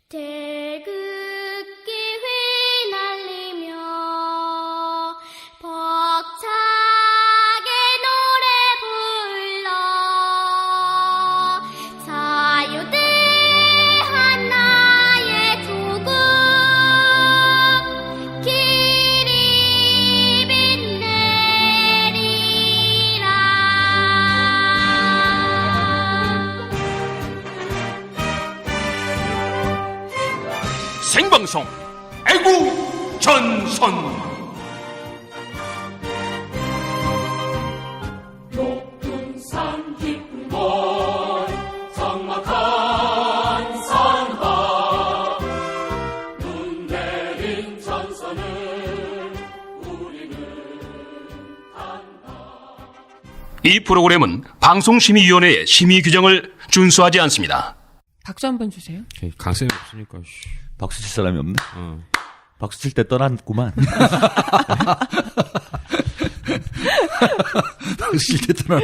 태극기 휘날리며 벅차게 노래 불러 자유대한 나의 조국 길이 빛내리라. 생방송 애국전선. 높은 산 깊은 곳 적막한 산하 눈 내린 전선을 우리는 간다. 이 프로그램은 방송심의위원회의 심의 규정을 준수하지 않습니다. 박수 한번 주세요. 강쌤이 없으니까. 박수 칠 사람이 없네. 박수 칠 때 떠났구만. 박수 칠 때 떠나.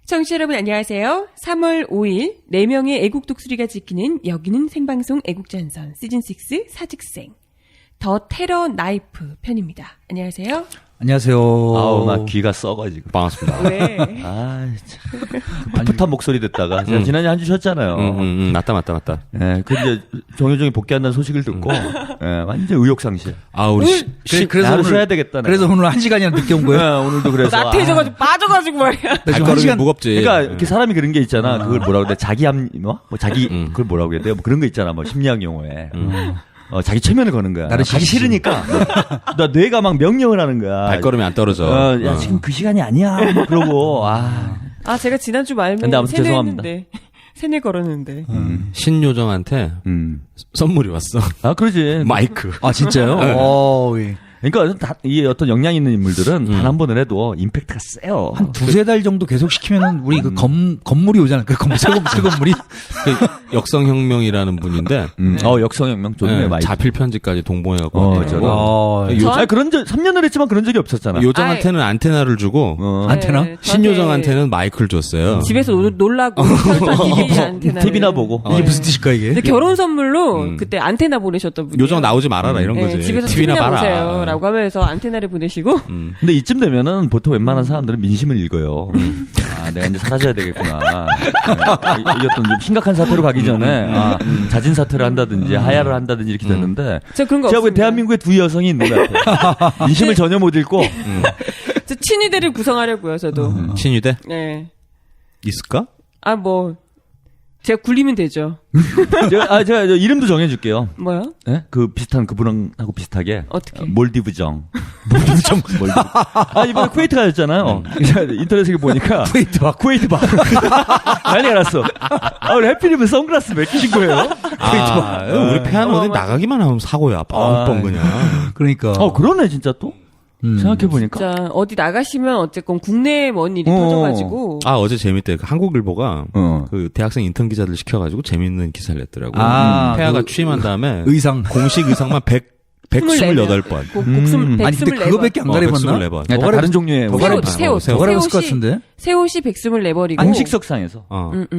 청취자 여러분 안녕하세요. 3월 5일 4명의 애국 독수리가 지키는 여기는 생방송 애국전선 시즌6 사직생 더 테러 나이프 편입니다. 안녕하세요. 안녕하세요. 아우, 나 귀가 썩어지고. 반갑습니다. 네. 아, 참. 풋풋한 목소리 듣다가. 제가 지난해 한 주 쉬었잖아요. 맞다. 예, 그 이제 정효정이 복귀한다는 소식을 듣고, 예, 완전 의욕상실. 아, 우리 그래서 나를 오늘 쉬어야 되겠다. 내가. 그래서 오늘 1시간이나 늦게 온 예, 거예요. 오늘도 그래서. 나태해져가지고 빠져가지고 말이야. 나 지금 발걸음이 1시간 무겁지. 그러니까 이렇게 사람이 그런 게 있잖아. 그걸 뭐라고 그래? 자기함, 뭐 자기, 그걸 뭐라고 해야 돼요? 뭐 그런 거 있잖아. 뭐 심리학 용어에. 자기 최면을 거는 거야. 나를 가기 지키지. 싫으니까. 나 뇌가 막 명령을 하는 거야. 발걸음이 안 떨어져. 야, 지금 그 시간이 아니야. 뭐 그러고, 아 제가 지난주 말에 근데 아무튼 세뇌했는데 세뇌 걸었는데 신요정한테 선물이 왔어. 아, 그러지. 마이크. 아 진짜요? 예. 그러니까 이 어떤 역량 있는 인물들은 단 한 번을 해도 임팩트가 세요. 한 두세 달 정도 계속 시키면은 우리 그 건물이 오잖아요. 그 새 건물이. 그 역성혁명이라는 분인데. 역성혁명 좋네, 네, 마이크. 자필 편지까지 동봉해갖고. 저런. 아니, 그런 적, 3년을 했지만 그런 적이 없었잖아. 요정한테는 안테나를 주고, 안테나? 네, 신요정한테는 마이크를 줬어요. 집에서 놀라고 TV 안테나 TV나 보고. 이게 무슨 뜻일까 이게? 근데 결혼 선물로 그때 안테나 보내셨던 분이 요정 나오지 말아라, 이런 거지. 집에서 TV나 TV나 봐라. 보세요라고 하면서 안테나를 보내시고 근데 이쯤 되면은 보통 웬만한 사람들은 민심을 읽어요. 아, 내가 이제 사라져야 되겠구나. 이게 어떤 좀 심각한 사태로 가기 전에, 자진 사퇴를 한다든지, 하야를 한다든지 이렇게 됐는데. 저 그런 거 제가 왜 없습니다. 대한민국에 두 여성이 있는 것 같아요. 민심을 전혀 못 읽고. 저 친위대를 구성하려고요, 저도. 신유대? 네. 있을까? 아, 뭐, 제가 굴리면 되죠. 제가 이름도 정해줄게요. 뭐요? 예? 그 비슷한 그분하고 비슷하게. 어떻게? 몰디브정. 몰디브. 이번에 쿠웨이트 가셨잖아요. 인터넷에 보니까. 쿠웨이트 바. 난리가 났어. 우리 해피님은 선글라스 몇 끼신 거예요? 우리 폐하는 어디 나가기만 하면 사고야. 뻥뻥 그냥. 그러니까. 그러네, 진짜 또. 생각해보니까. 진짜, 어디 나가시면 어쨌건 국내에 뭔 일이 터져가지고. 어제 재밌대. 그 한국일보가 그 대학생 인턴 기자들 시켜가지고 재밌는 기사를 냈더라고. 폐하가 취임한 다음에 의상. 공식 의상만 128번. 아니 근데 그거밖에 안 가려봤나? 124번. 다 다른 종류의 새 옷. 더 갈아입었을 것 같은데. 새 옷이 124벌이고. 안식석상에서.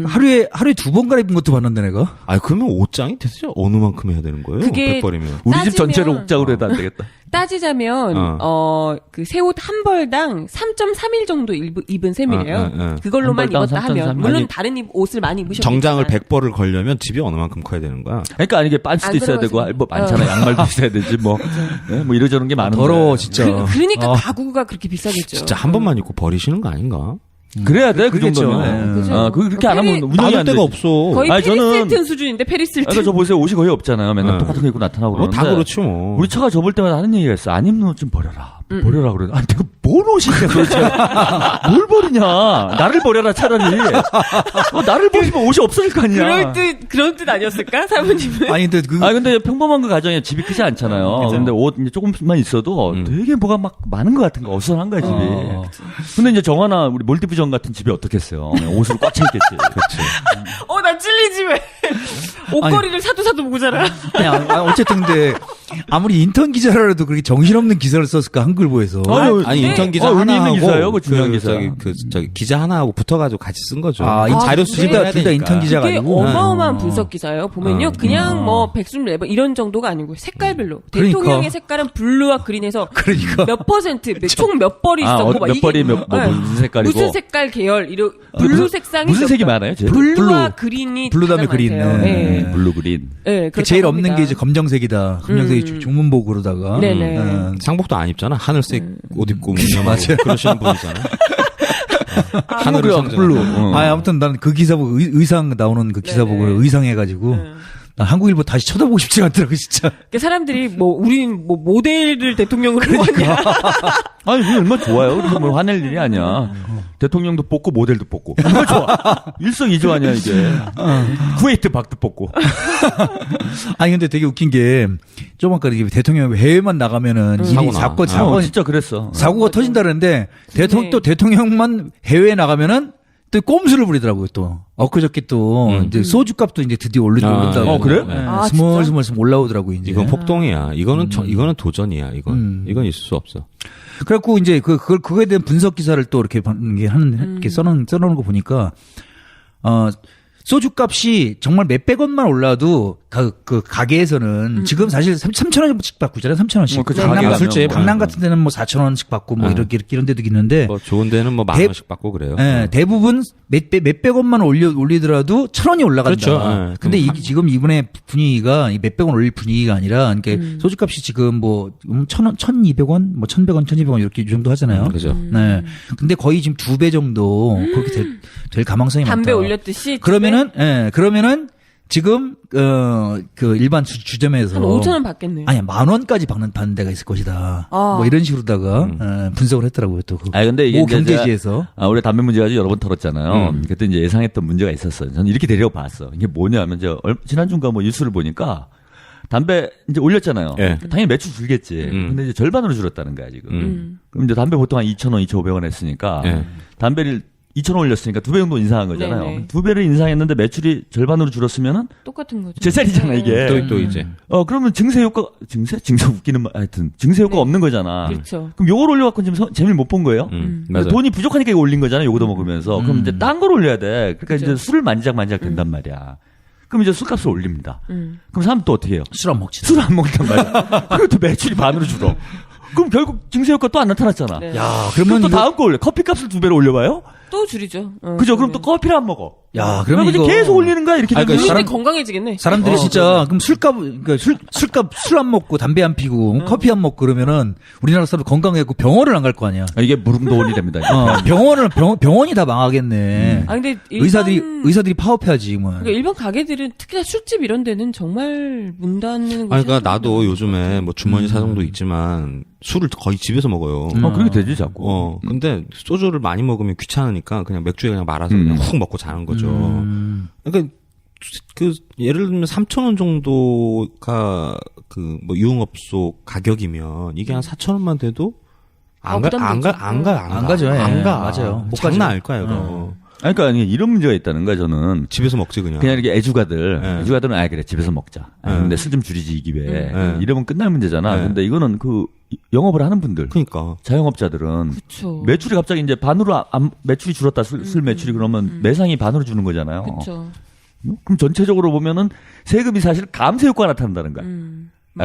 하루에 두 번 갈아입은 것도 봤는데 내가. 그러면 옷장이 대체 어느 만큼 해야 되는 거예요? 그게 100벌이면. 우리 집 전체를 따지면- 옥장으로 해도 안 되겠다. 따지자면, 그 새 옷 한 벌당 3.3일 정도 입은 셈이에요. 그걸로만 한 벌당 입었다 하면. 3.3일. 물론 아니, 다른 옷을 많이 입으셨겠지만. 정장을 100벌을 걸려면 집이 어느 만큼 커야 되는 거야? 그러니까 이게 빤스도 안 있어야 되고, 들어가지고. 뭐 많잖아. 양말도 있어야 되지, 뭐. 예, 뭐 이러저런 게 많은데. 더러워 진짜. 그러니까 가구가 그렇게 비싸겠죠. 진짜 한 번만 입고 버리시는 거 아닌가? 그래야 돼, 그 그러겠죠. 정도면. 그죠. 그렇게 안 하면 운영이 놔둘 안 데가 되지. 없어. 거의 아니, 페리스 저는- 힐튼 수준인데 페리스 힐튼. 그러니까 저 보세요. 옷이 거의 없잖아요. 맨날 똑같은 거 입고 나타나고 그러는데. 다 그렇지 뭐. 우리 차가 접을 때마다 하는 얘기가 있어. 안 입는 옷 좀 버려라. 버려라 그래. 내가 뭔 옷이냐 도대체. 뭘 버리냐. 나를 버려라 차라리. 나를 버리면 옷이 없어질 거 아니야. 그런 뜻 아니었을까? 사모님은. 아니 근데 근데 평범한 그 가정에 집이 크지 않잖아요. 근데 옷 이제 조금만 있어도 되게 뭐가 막 많은 것 같은 거 어수선한 거야, 집이. 근데 이제 정하나 우리 몰디브정 같은 집이 어떻겠어요. 옷으로 꽉 차 있겠지. 그렇지. 나 찔리지 왜. 옷걸이를 사도 모자라. 어쨌든 근데 아무리 인턴 기자라도 그렇게 정신없는 기사를 썼을까 한글보에서. 아니 인턴 기자 의미 하나 있는 하고 기사예요, 그 중요한 기사. 저기 기자 하나 하고 붙어가지고 같이 쓴 거죠. 자료 수집을 둘 해야 다 되니까. 인턴 기자가 이게 아니고. 어마어마한 분석 기사예요. 보면요, 그냥 뭐 124번 이런 정도가 아니고 색깔별로 그러니까. 대통령의 색깔은 블루와 그린에서 그러니까. 몇 퍼센트, 총 몇 벌이 있었고 막 몇 이게 벌이 뭐 네. 무슨 색깔이고. 무슨 색깔 계열 이런 블루 색상이 무슨 몇 색이 벌. 많아요? 제일? 블루와 블루. 그린이 블루 다음에 가장 그린. 많대요. 네. 네. 블루 그린. 네, 그 제일 그렇다고 없는 합니다. 게 이제 검정색이다. 검정색이 중문복으로다가. 네네. 상복도 안 입잖아. 하늘색 옷 입고 무념하고 맞아요. 그러시는 분이잖아. 하늘을 블루야, 상징하는 블루. 거. 아무튼 난 그 기사 보고 의상 나오는 그 기사 네네. 보고 의상해가지고 난 한국일보 다시 쳐다보고 싶지 않더라고 진짜. 그러니까 사람들이 뭐 우린 뭐 모델을 대통령으로 그러니까. 뽑았냐. 아니, 이게 얼마나 좋아요. 그래서 뭐 화낼 일이 아니야. 대통령도 뽑고 모델도 뽑고. 얼마나 좋아. 일석이조 아니야, 이게. 쿠웨이트 박도 뽑고. 아니 근데 되게 웃긴 게 좀 아까 이게 대통령 해외만 나가면은 일이 사고 나. 사건 진짜 그랬어. 사고가 터진다는데 또 대통령만 해외에 나가면은 또 꼼수를 부리더라고요 또. 엊그저께 또 이제 소주값도 이제 드디어 올린다고. 그래? 네, 아, 스멀스멀 올라오더라고요 이제. 이건 폭동이야. 이거는 이거는 도전이야. 이건 있을 수 없어. 그래갖고 이제 그거에 대한 분석 기사를 또 이렇게 이렇게 써놓은 거 보니까 소주값이 정말 몇백 원만 올라도 그 가게에서는 지금 사실 3,000원씩 받고 있잖아요. 3,000원씩. 그 가게가 술집 강남 같은 데는 뭐 4,000원씩 받고 뭐 이렇게 이런 데도 있는데 뭐 좋은 데는 뭐 만 원씩 받고 그래요. 예, 대부분 몇백 원만 올리더라도 1,000원이 올라간다. 그렇죠. 예, 근데 지금 이번에 분위기가 이 몇백 원 올릴 분위기가 아니라 그러니까 소주값이 지금 뭐 1,000원, 1,200원, 뭐 1,100원, 1,200원 이렇게 이 정도 하잖아요. 그죠. 네. 근데 거의 지금 2배 정도 그렇게 될 가망성이 담배 많다. 올렸듯이 그러면은 지금 그 일반 주점에서 한 5,000원 받겠네요. 아니 10,000원까지 받는 데가 있을 것이다. 아. 뭐 이런 식으로다가 분석을 했더라고요. 또 그. 아니, 근데 이게 모 이제 경제지에서. 우리 담배 문제 가지고 여러 번 털었잖아요. 그때 이제 예상했던 문제가 있었어요. 저는 이렇게 되려고 봤어. 이게 뭐냐면, 지난주인가 뭐 뉴스를 보니까 담배 이제 올렸잖아요. 예. 당연히 매출 줄겠지. 근데 이제 절반으로 줄었다는 거야, 지금. 그럼 이제 담배 보통 한 2,000원, 2,500원 했으니까 예. 담배를 2,000원 올렸으니까 2배 정도 인상한 거잖아요. 네네. 2배를 인상했는데 매출이 절반으로 줄었으면은 똑같은 거죠. 제자리잖아, 이게. 또 이제 그러면 증세 웃기는 말, 하여튼, 증세 효과가 없는 거잖아. 그렇죠. 그럼 요걸 올려갖고 지금 재미를 못 본 거예요? 맞아. 돈이 부족하니까 이거 올린 거잖아요, 요거 더 먹으면서. 그럼 이제 딴 걸 올려야 돼. 그러니까 그죠. 이제 술을 만지작 된단 말이야. 그럼 이제 술값을 올립니다. 그럼 사람 또 어떻게 해요? 술 안 먹지. 술 안 먹단 말이야. 그리고 또 매출이 반으로 줄어. 그럼 결국 증세 효과 또 안 나타났잖아. 네. 야, 그럼 그러면 또 이거 다음 거 올려. 커피값을 2배로 올려봐요? 또 줄이죠. 그죠? 그럼 또 커피를 안 먹어. 야, 그러면 그러면 이제 이거 계속 올리는 거야, 이렇게 되면. 사람 사람- 건강해지겠네. 사람들이 진짜 그럼 그러니까 술 안 먹고 담배 안 피고 커피 안 먹고 그러면은 우리나라 사람 건강해고 병원을 안 갈 거 아니야. 이게 무릉도원이 됩니다. 병원이 다 망하겠네. 아 근데 의사들이 파업해야지 뭐. 그러니까 일반 가게들은 특히나 술집 이런 데는 정말 문 닫는 곳이 아니, 그러니까 한두 나도 군데 요즘에 뭐 주머니 사정도 있지만 술을 거의 집에서 먹어요. 그렇게 되지, 자꾸. 근데 소주를 많이 먹으면 귀찮으니까 그냥 맥주에 그냥 말아서 그냥 훅 먹고 자는 거죠. 그러니까 예를 들면 3,000원 정도가 뭐 유흥업소 가격이면 이게 한 4,000원만 돼도 안 가죠. 안 가죠. 예. 안 가. 맞아요. 못 장난 가죠. 알 거야, 이거. 그러니까 이런 문제가 있다는 거야, 저는. 집에서 먹지, 그냥. 그냥 이렇게 애주가들은 네. 그래 집에서 먹자. 네. 근데 술 좀 줄이지 이 기회에. 네. 이러면 끝날 문제잖아. 네. 근데 이거는 영업을 하는 분들, 그러니까. 자영업자들은 그쵸. 매출이 갑자기 이제 반으로 매출이 줄었다. 술 매출이 그러면 매상이 반으로 주는 거잖아요. 그렇죠. 그럼 전체적으로 보면은 세금이 사실 감세 효과가 나타난다는 거야.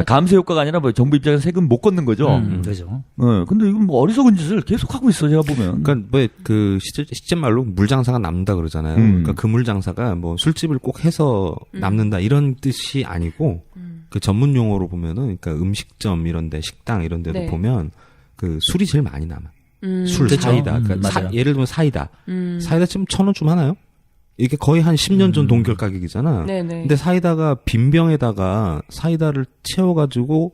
감세 효과가 아니라 뭐 정부 입장에서 세금 못 걷는 거죠. 그죠. 근데 이건 뭐 어리석은 짓을 계속 하고 있어, 제가 보면. 그러니까 시제 말로 물장사가 남는다 그러잖아요. 그러니까 그 물장사가 뭐 술집을 꼭 해서 남는다 이런 뜻이 아니고 그 전문 용어로 보면은 그러니까 음식점 이런데 식당 이런데도 네. 보면 그 술이 제일 많이 남아. 술 그쵸. 사이다. 그러니까 맞아요. 예를 들면 사이다. 사이다 지금 1,000원 좀 하나요? 이게 거의 한 10년 전 동결 가격이잖아. 네네. 근데 사이다가 빈 병에다가 사이다를 채워가지고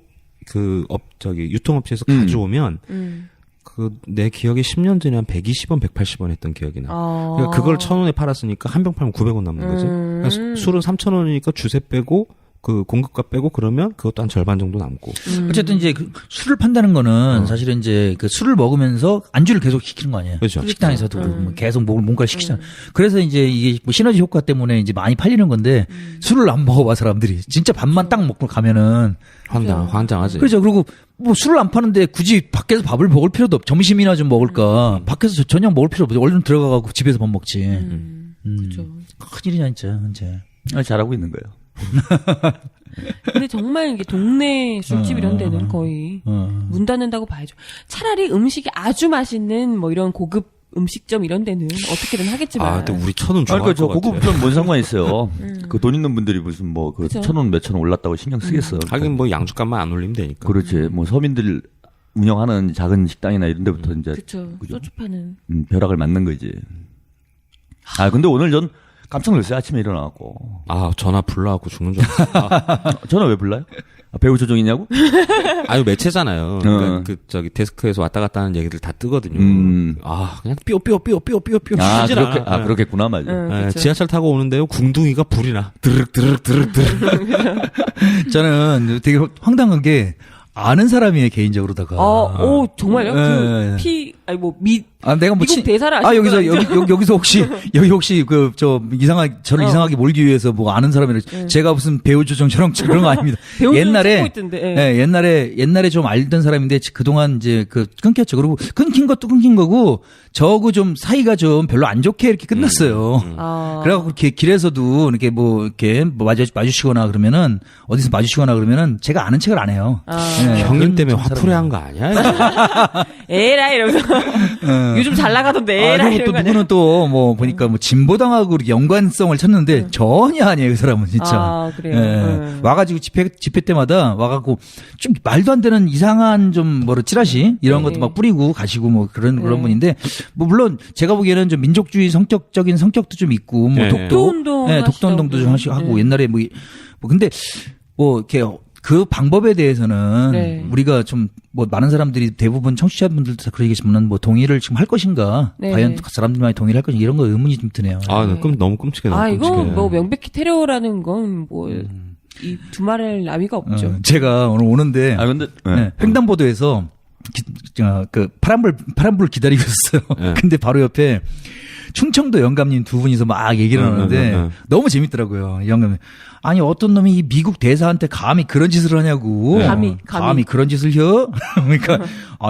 유통업체에서 가져오면 내 기억에 10년 전에 한 120원, 180원 했던 기억이 나. 그러니까 그걸 1,000원에 팔았으니까 한 병 팔면 900원 남는 거지. 그러니까 술은 3,000원이니까 주세 빼고 그 공급가 빼고 그러면 그것도 한 절반 정도 남고. 어쨌든 이제 그 술을 판다는 거는 사실은 이제 그 술을 먹으면서 안주를 계속 시키는 거 아니에요. 그렇죠. 식당에서도 뭐 계속 뭔가를 시키잖아. 그래서 이제 이게 뭐 시너지 효과 때문에 이제 많이 팔리는 건데 술을 안 먹어봐 사람들이. 진짜 밥만 딱 먹고 가면은 환장하지. 그렇죠. 그리고 뭐 술을 안 파는데 굳이 밖에서 밥을 먹을 필요도 없. 점심이나 좀 먹을까. 밖에서 저녁 먹을 필요 없어. 얼른 들어가고 집에서 밥 먹지. 그렇죠. 큰일이냐 진짜 이제. 잘하고 있는 거예요. 근데 정말 이게 동네 술집 이런 데는 거의 문 닫는다고 봐야죠. 차라리 음식이 아주 맛있는 뭐 이런 고급 음식점 이런 데는 어떻게든 하겠지만. 아, 근데 우리 천원 좋아할 그러니까 저 것 같아. 고급점 뭔 상관 있어요. 그 돈 있는 분들이 무슨 뭐 그 그쵸. 1,000원 몇천 원 올랐다고 신경 쓰겠어. 하긴 뭐 양주값만 안 올리면 되니까. 그렇지. 뭐 서민들 운영하는 작은 식당이나 이런 데부터 이제 그렇죠. 소주 파는. 벼락을 맞는 거지. 아 근데 오늘 전 깜짝 놀랐어요. 아침에 일어나갖고. 아, 전화 불러갖고 죽는 줄 알았어. 전화 왜 불러요? 배우 조정이냐고? 아유, 매체잖아요. 그러니까 그 저기 데스크에서 왔다 갔다 하는 얘기들 다 뜨거든요. 아, 그냥 삐오 아, 쉬질 그렇게, 않아. 그렇겠구나, 맞아. 예, 지하철 타고 오는데요. 궁둥이가 불이 나. 드륵. 저는 되게 황당한 게 아는 사람이에요 개인적으로다가. 오 정말요? 예. 내가 뭐 미국 대사를 여기서 아시는 건 여기서 혹시 그 저 저를 이상하게 몰기 위해서 뭐 아는 사람이라 제가 무슨 배우 조정처럼 그런 거 아닙니다. 배우 조정 옛날에 찾고 있던데, 예. 옛날에 좀 알던 사람인데 그동안 이제 그 끊겼죠. 그리고 끊긴 것도 끊긴 거고 저하고 좀 사이가 좀 별로 안 좋게 이렇게 끝났어요. 그래갖고 이렇게 길에서도 이렇게 마주치거나 그러면은 어디서 마주치거나 그러면은 제가 아는 척을 안 해요. 예, 형님 때문에 그런 화풀이한 거 아니야? 에라 이러면서 요즘 잘 나가던데 에라 그리고 또 이러면서. 누구는 또 뭐 보니까 뭐 진보당하고 이렇게 연관성을 찾는데 전혀 아니에요 그 사람은 진짜. 아, 그래요? 와가지고 집회 때마다 와갖고 좀 말도 안 되는 이상한 좀 뭐라 찌라시 이런 것도 막 뿌리고 가시고 뭐 그런 분인데 뭐 물론 제가 보기에는 좀 민족주의 성격적인 성격도 좀 있고 뭐 독도 운동도 좀 하고 옛날에 뭐 근데 뭐 이렇게 그 방법에 대해서는 우리가 좀 뭐 많은 사람들이 대부분 청취자분들도 다 그러겠지만 뭐 동의를 지금 할 것인가 과연 그 사람들만이 동의를 할 것인가 이런 거 의문이 좀 드네요. 아, 너무 끔찍해. 너무 이거 끔찍해. 뭐 명백히 테러라는 건 뭐 이 두말할 나위가 없죠. 제가 오늘 오는데 근데, 횡단보도에서 그 파란불 기다리고 있었어요. 근데 바로 옆에 충청도 영감님 두 분이서 막 얘기를 하는데 너무 재밌더라고요. 이 영감님. 아니 어떤 놈이 이 미국 대사한테 감히 그런 짓을 하냐고. 감히 그런 짓을 혀? 그러니까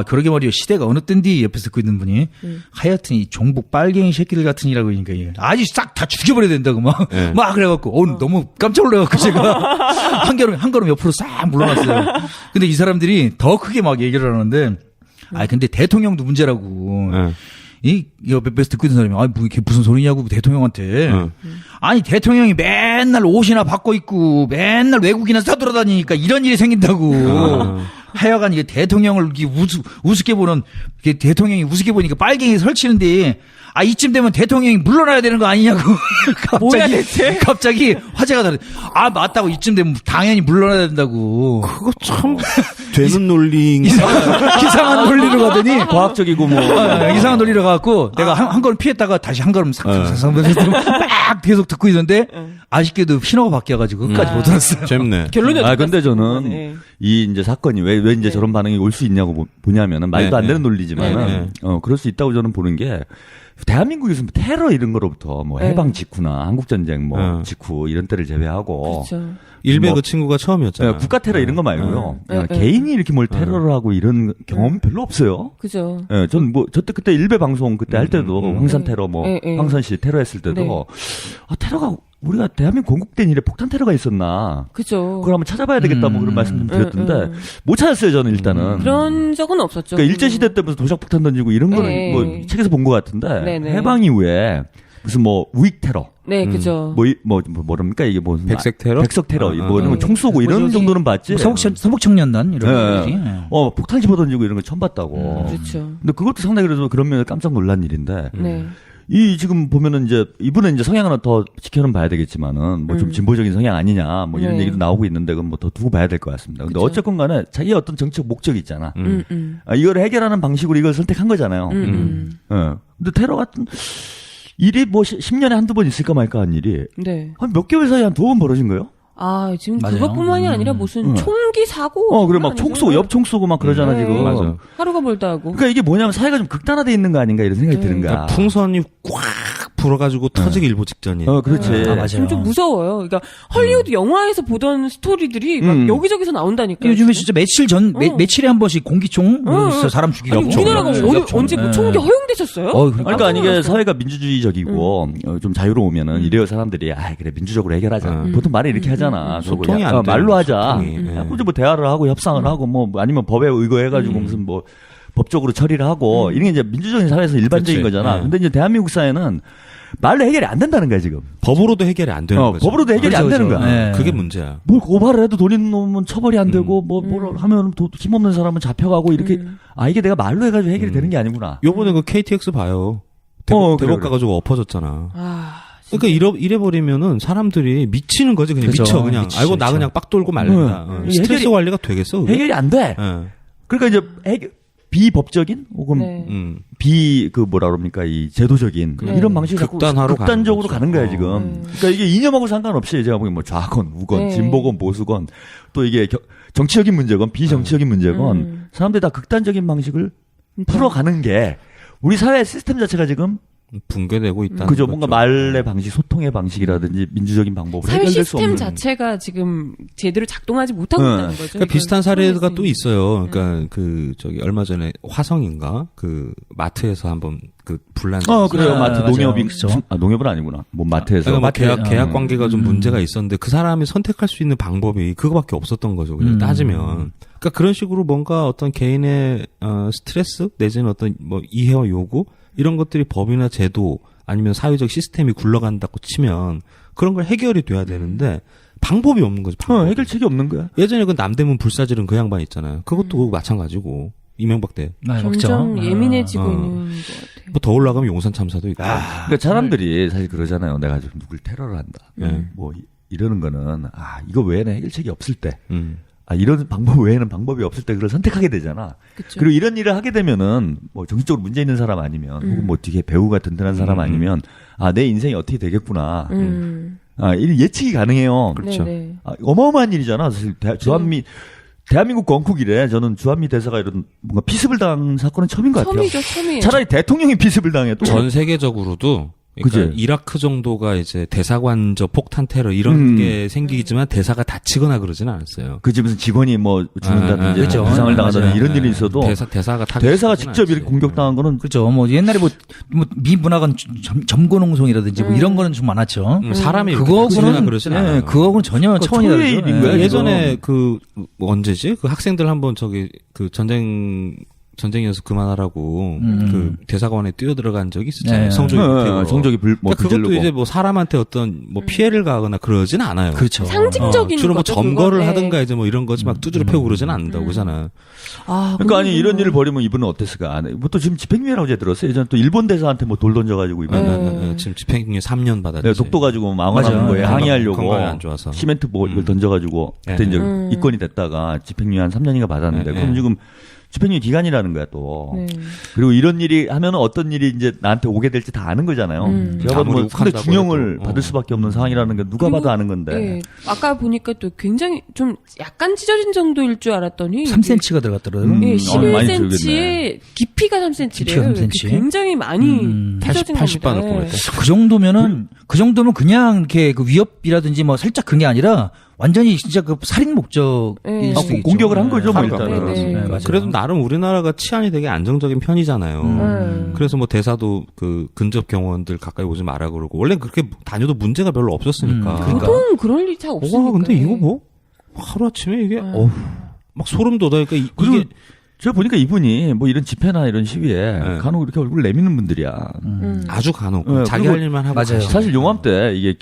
그러게 말이요. 시대가 어느 때인데 옆에서 듣고 있는 분이 하여튼 이 종북 빨갱이 새끼들 같으니라고 그러니까 아주 싹 다 죽여버려야 된다고 막 그래갖고 너무 깜짝 놀라갖고 제가 한 걸음 옆으로 싹 물러났어요. 근데 이 사람들이 더 크게 막 얘기를 하는데 근데 대통령도 문제라고. 이 옆에서 듣고 있는 사람이 이게 무슨 소리냐고 대통령한테. 아니 대통령이 맨날 옷이나 바꿔 입고 맨날 외국인한테 사돌아다니니까 이런 일이 생긴다고. 하여간 이게 대통령을 우습게 보는 대통령이 우습게 보니까 빨갱이 설치는데 이쯤 되면 대통령이 물러나야 되는 거 아니냐고. 뭐야 대체? 갑자기 화제가 다르. 맞다고 이쯤 되면 당연히 물러나야 된다고. 그거 참 되는 논리인 이상한 논리로 가더니 과학적이고 뭐 이상한 논리로 가갖고 내가 한 걸음 피했다가 다시 한 걸음 막 계속 듣고 있는데 아쉽게도 신호가 바뀌어가지고 끝까지 못 들었어요. 재밌네. 결론이 근데 저는 이 이제 사건이 왜 이제 저런 반응이 올 수 있냐고 보냐면은 말도 안 되는 논리지만은 그럴 수 있다고 저는 보는 게 대한민국에서 테러 이런 거로부터 뭐 해방 직후나 한국전쟁 뭐 직후 이런 때를 제외하고 그렇죠. 일베 뭐, 그 친구가 처음이었잖아요. 국가 테러 이런 거 말고요. 개인이 이렇게 뭘 테러를 하고 이런 경험 별로 없어요. 그죠. 전 그때 일베 방송 그때 할 때도 황산 테러 황선 씨 테러했을 때도 테러가 우리가 대한민국 건국된 이래 폭탄 테러가 있었나? 그죠. 그걸 한번 찾아봐야 되겠다 뭐 그런 말씀 좀 드렸던데 못 찾았어요 저는 일단은. 그런 적은 없었죠. 그러니까 일제 시대 때 무슨 도시락 폭탄 던지고 이런 거는 뭐 책에서 본 것 같은데 해방 이후에 무슨 뭐 우익 테러. 그죠. 뭐랍니까 이게 뭐 백색 테러? 백석 테러 뭐 이런 거 총 쏘고 이런 정도는 봤지. 서북청년단 이런 것들이. 폭탄 집어 던지고 이런 거 처음 봤다고. 그렇죠. 근데 그것도 상당히 그래서 그런 면에 깜짝 놀란 일인데. 이 지금 보면은 이제 이분은 이제 성향은 더 지켜는 봐야 되겠지만은 뭐 좀 진보적인 성향 아니냐 뭐 이런 얘기도 나오고 있는데 그건 뭐 더 두고 봐야 될 것 같습니다. 근데 어쨌건 간에 자기의 어떤 정치적 목적이 있잖아. 이걸 해결하는 방식으로 이걸 선택한 거잖아요. 근데 테러 같은 일이 뭐 10년에 한두 번 있을까 말까 한 일이 한 몇 개월 사이에 한 2번 벌어진 거예요? 아, 지금 맞아요. 그것뿐만이 아니라 무슨 총기 사고. 그래 막 총 쏘고 옆 총 쏘고 막 그러잖아 네. 지금. 맞아. 하루가 멀다 하고. 그러니까 이게 뭐냐면 사회가 좀 극단화돼 있는 거 아닌가 이런 생각이 드는 거야. 그러니까 풍선이 꽉 불어가지고 터지기 일보 직전이에요. 그렇지. 아, 맞아요. 좀 무서워요. 그러니까 헐리우드 영화에서 보던 스토리들이 막 여기저기서 나온다니까요. 요즘에 지금. 진짜 며칠에 한 번씩 공기총 사람 죽이고. 아니, 우리나라가 언제 뭐 총기 허용됐었어요? 그러니까 이게 사회가 민주주의적이고 좀 자유로우면은 이래요 사람들이 그래 민주적으로 해결하자. 보통 말을 이렇게 하잖아. 소통이 그리고 안 돼요. 말로 하자. 소통이. 야, 뭐 대화를 하고 협상을 하고 뭐 아니면 법에 의거해가지고 무슨 뭐 법적으로 처리를 하고 이런 게 이제 민주적인 사회에서 일반적인 그치. 거잖아. 네. 근데 이제 대한민국 사회는 말로 해결이 안 된다는 거야 지금. 법으로도 해결이 안 되는 거죠. 법으로도 해결이 안 되는 거야. 네. 그게 문제야. 뭘 고발을 해도 돈 있는 놈은 처벌이 안 되고 뭘 하면 힘없는 사람은 잡혀가고 이렇게 이게 내가 말로 해가지고 해결이 되는 게 아니구나. 요번에 그 KTX 봐요. 그래, 대법 그래. 가가지고 엎어졌잖아. 아, 그러니까 이래버리면 사람들이 미치는 거지. 그냥 그죠. 미쳐 그냥. 미치죠, 아이고 나 미쳐. 그냥 빡 돌고 말린다. 스트레스 해결이- 관리가 되겠어? 그게? 해결이 안 돼. 예. 그러니까 이제 비법적인 혹은 네. 뭐라 그럽니까 이 제도적인 네. 이런 방식이 자꾸 극단화로 극단적으로 가는 가는 거야 거죠. 지금. 그러니까 이게 이념하고 상관없이 제가 보기엔 뭐 좌건, 우건, 네. 진보건, 보수건 또 이게 정치적인 문제건 비정치적인 문제건 사람들이 다 극단적인 방식을 풀어가는 게 우리 사회 시스템 자체가 지금 붕괴되고 있다는 그죠 거죠. 뭔가 말의 방식, 소통의 방식이라든지 민주적인 방법으로 사회 해결될 수 시스템 없는. 자체가 지금 제대로 작동하지 못하고 네. 있다는 거죠. 그러니까 비슷한 사례가 또 이 있어요. 그러니까 얼마 전에 화성인가 그 마트에서 한번 그 분란. 그래요. 아, 마트 맞아요. 농협이 그쵸. 농협은 아니구나. 뭐 마트에서 그러니까 뭐 계약 관계가 좀 문제가 있었는데 그 사람이 선택할 수 있는 방법이 그거밖에 없었던 거죠. 그냥 따지면. 그러니까 그런 식으로 뭔가 어떤 개인의 스트레스 내지는 어떤 뭐 이해와 요구 이런 것들이 법이나 제도 아니면 사회적 시스템이 굴러간다고 치면 그런 걸 해결이 돼야 되는데 방법이 없는 거죠. 방법이. 해결책이 없는 거야. 예전에 그 남대문 불사질은 그 양반 있잖아요. 그것도 마찬가지고 이명박 때. 점점 예민해지고 어. 있는 것 같아요. 뭐 더 올라가면 용산 참사도 있고. 그러니까 사람들이 사실 그러잖아요. 내가 지금 누굴 테러를 한다. 뭐 이러는 거는 이거 외에는 해결책이 없을 때. 이런 방법 외에는 방법이 없을 때 그걸 선택하게 되잖아. 그쵸. 그리고 이런 일을 하게 되면은 뭐 정신적으로 문제 있는 사람 아니면 혹은 뭐 뒤에 배우가 든든한 사람 아니면 내 인생이 어떻게 되겠구나. 이 예측이 가능해요. 그렇죠. 네네. 어마어마한 일이잖아. 사실 대한민국 건국이래. 저는 주한미 대사가 이런 뭔가 피습을 당한 사건은 처음인 것 같아요. 처음이에요. 차라리 대통령이 피습을 당해도 전 세계적으로도 그러니까 그치? 이라크 정도가 이제 대사관저 폭탄 테러 이런 게 생기지만 대사가 다치거나 그러지는 않았어요. 그 집에서 직원이 뭐 죽는다든지 그렇죠. 부상을 당하다든지 맞아요. 이런 일이 있어도 대사가 직접 이렇게 공격당한 거는 그렇죠. 뭐 옛날에 미 문화관 점거농성이라든지 뭐 이런 거는 좀 많았죠. 사람이 그거는 그러진 않아요. 그거는 전혀 차원이 초유의 다르죠. 일인 거야, 예. 예전에 뭐 언제지? 그 학생들 한번 그 전쟁 연습 그만하라고 그 대사관에 뛰어들어간 적이 있었잖아요. 네. 성적이 불태우고. 성적이 그러니까 그것도 불질르고. 이제 뭐 사람한테 어떤 뭐 피해를 가거나 그러진 않아요. 그렇죠. 상징적인 주로 뭐 거죠, 점거를 그거. 하든가 이제 뭐 이런 거지 막 두드려 패고 그러진 않는다고 그러잖아요. 그러니까 아니 이런 일을 벌이면 이분은 어땠을까? 뭐 또 지금 집행유예라고 제가 들었어요. 예전에 또 일본 대사한테 뭐 돌 던져가지고 이분은 지금 집행유예 3년 받았지. 네, 독도 가지고 망언하는 맞아요. 거에 항의하려고 건강이 안 좋아서. 시멘트 뭐 이걸 던져가지고 그때 이제 입건이 됐다가 집행유예 한 3년인가 받았는데 네, 그럼 네. 지금 집행유예 기간이라는 거야 또. 네. 그리고 이런 일이 하면 어떤 일이 이제 나한테 오게 될지 다 아는 거잖아요. 제가 봐도 뭐 아무리 상당히 욱한다고 중형을 해도. 받을 수밖에 없는 상황이라는 게 누가 봐도 아는 건데. 예, 아까 보니까 또 굉장히 좀 약간 찢어진 정도일 줄 알았더니 3cm가 들어갔더라고요. 예, 많이 11cm에 줄겠네. 깊이가 3cm래요. 깊이가 3cm. 굉장히 많이 찢어진 80 겁니다. 받았고 예. 그랬다. 그 정도면 그냥 이렇게 그 위협이라든지 뭐 살짝 그게 아니라 완전히 진짜 그 살인 목적일 네. 수도 있죠. 공격을 한 거죠, 뭐 그러니까. 일단은. 네, 네. 맞아요. 그래도 나름 우리나라가 치안이 되게 안정적인 편이잖아요. 그래서 뭐 대사도 그 근접 경호원들 가까이 오지 마라 그러고 원래 그렇게 다녀도 문제가 별로 없었으니까. 그러니까. 보통 그럴 일이 잘 없으니까. 와 근데 이거 뭐 하루 아침에 이게 막 소름 돋아니까 그리고 이게 제가 보니까 이분이 뭐 이런 집회나 이런 시위에 간혹 이렇게 얼굴 내미는 분들이야. 아주 간혹 네, 자기 그리고 할 일만 하고 맞아요. 가시죠. 사실 요맘때 이게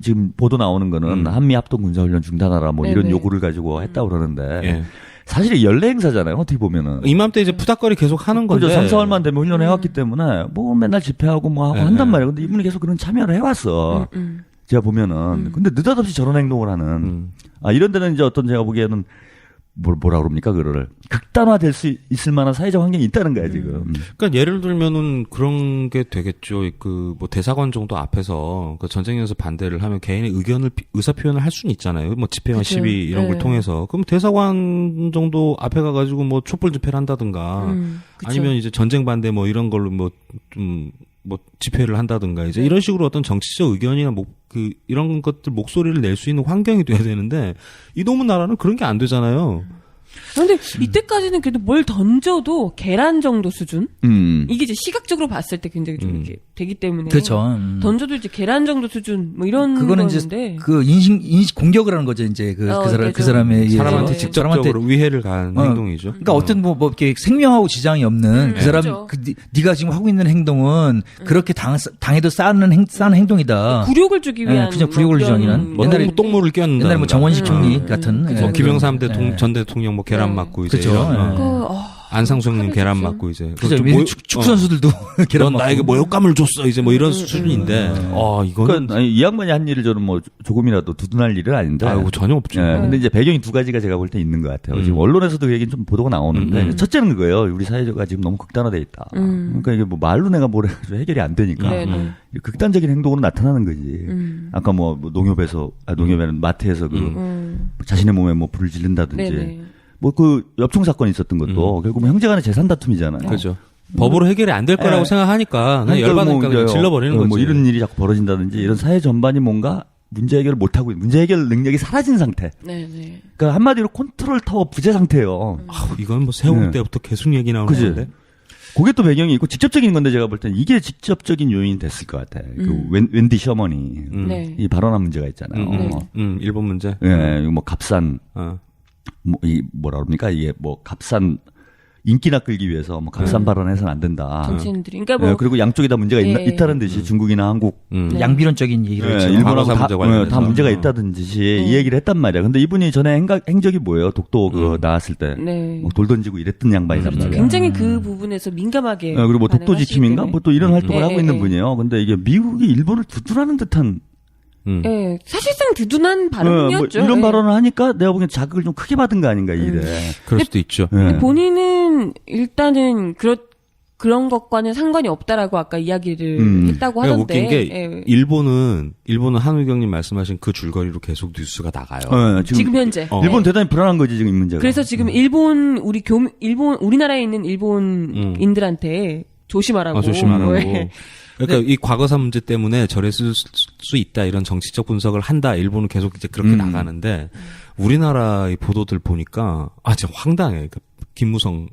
지금 보도 나오는 거는 한미 합동 군사훈련 중단하라 뭐 이런 네네. 요구를 가지고 했다고 그러는데 예. 사실 연례 행사잖아요. 어떻게 보면은. 이맘때 이제 푸닥거리 계속 하는 건데. 그죠. 3, 4월만 되면 훈련을 해왔기 때문에 뭐 맨날 집회하고 뭐 하고 네, 한단 네. 말이에요. 근데 이분이 계속 그런 참여를 해왔어. 제가 보면은. 근데 느닷없이 저런 행동을 하는. 이런 데는 이제 어떤 제가 보기에는 뭐라 그럽니까 그거를 극단화될 수 있을 만한 사회적 환경이 있다는 거야 지금. 그러니까 예를 들면은 그런 게 되겠죠. 그 뭐 대사관 정도 앞에서 그 전쟁에서 반대를 하면 개인의 의사 표현을 할 수는 있잖아요. 뭐 집회나 그쵸. 시위 이런 걸 네. 통해서. 그럼 대사관 정도 앞에 가가지고 뭐 촛불 집회를 한다든가 그쵸. 아니면 이제 전쟁 반대 뭐 이런 걸로 뭐 좀 뭐 집회를 한다든가 이제 이런 식으로 어떤 정치적 의견이나 이런 것들 목소리를 낼 수 있는 환경이 돼야 되는데 이놈의 나라는 그런 게 안 되잖아요. 근데 이때까지는 그래도 뭘 던져도 계란 정도 수준? 이게 이제 시각적으로 봤을 때 굉장히 좀 이렇게 되기 때문에. 그렇죠. 던져도 이제 계란 정도 수준, 뭐 이런 그거는 거였는데. 이제 그 인식 공격을 하는 거죠. 이제 그 그렇죠. 사람에 의해서. 사람한테 네. 직접적으로 위해를 가한 행동이죠. 그러니까 어떤 뭐 이렇게 생명하고 지장이 없는 그 사람 그렇죠. 네가 지금 하고 있는 행동은 그렇게 당해도 싸는 행동이다. 굴욕을 주기 네, 위한. 그냥 굴욕을 주기 위한. 뭐 옛날에 똥물을 끼얹는다. 옛날에 뭐 정원식 총리 같은 뭐 김영삼 네. 전 대통령 뭐 계란 네. 맞고 이제 그쵸. 이런, 네. 안상수님 계란 그렇죠. 맞고 이제 그죠. 좀 축구 선수들도 계란 넌 나에게 모욕감을 줬어 이제 뭐 이런 수준인데 이거는 그러니까 아니, 이 양반이 한 일을 저는 뭐 조금이라도 두둔할 일은 아닌데. 아이고 전혀 없죠. 예, 근데 이제 배경이 두 가지가 제가 볼 때 있는 것 같아요. 지금 언론에서도 그 얘기는 좀 보도가 나오는데 첫째는 그거예요. 우리 사회가 지금 너무 극단화돼 있다. 그러니까 이게 뭐 말로 내가 뭐라 해도 해결이 안 되니까 네네. 극단적인 행동으로 나타나는 거지. 아까 뭐 농협에는 마트에서 자신의 몸에 뭐 불을 지른다든지 네네. 뭐 그 엽총 사건이 있었던 것도 결국 뭐 형제간의 재산 다툼이잖아요. 그렇죠. 법으로 해결이 안 될 거라고 예. 생각하니까 그냥 그러니까 열받으니까 뭐 그냥 이제 질러버리는 거지. 뭐 이런 일이 자꾸 벌어진다든지 이런 사회 전반이 뭔가 문제 해결을 못하고 문제 해결 능력이 사라진 상태. 네네. 그러니까 한마디로 컨트롤 타워 부재 상태예요. 이건 뭐 세월 네. 때부터 계속 얘기 나오는 그지? 건데. 그게 또 배경이 있고 직접적인 건데 제가 볼 때는 이게 직접적인 요인이 됐을 것 같아. 그 웬디 셔먼이 네. 이 발언한 문제가 있잖아요. 일본 문제. 예, 이거 뭐 값싼 뭐라 그럽니까? 이게 뭐 값싼 인기나 끌기 위해서 뭐 값싼 발언해서는 안 된다. 정치인들이. 그러니까 뭐. 예, 그리고 양쪽에 다 문제가 예. 있다는 듯이 중국이나 한국, 양비론적인 얘기를 예, 했죠. 일본하고 과거사 문제 관련해서. 다 문제가 있다는 듯이 이 얘기를 했단 말이야. 근데 이분이 전에 행적이 뭐예요? 독도 그 나왔을 때. 네. 뭐 돌 던지고 이랬던 양반이란 말이야. 굉장히 그 부분에서 민감하게. 예, 그리고 뭐 독도 반응하시기 지킴인가? 때문에. 뭐 또 이런 활동을 예, 하고 예, 있는 예. 분이에요. 근데 이게 미국이 일본을 두둔하는 듯한 예, 사실상 드둔한 뭐 발언이었죠. 이런 예. 발언을 하니까 내가 보기엔 자극을 좀 크게 받은 거 아닌가 이 일에. 그럴 수도 있죠. 예. 본인은 일단은 그런 것과는 상관이 없다라고 아까 이야기를 했다고 그러니까 하던데. 웃긴 게 예. 일본은 한우경님 말씀하신 그 줄거리로 계속 뉴스가 나가요. 예, 지금 현재. 일본 대단히 불안한 거지 지금 이 문제가. 그래서 지금 우리나라에 있는 일본인들한테 조심하라고. 조심하라고. 예. 그러니까 이 과거사 문제 때문에 저랬을 수 있다 이런 정치적 분석을 한다. 일본은 계속 이제 그렇게 나가는데 우리나라의 보도들 보니까 진짜 황당해. 그러니까 김무성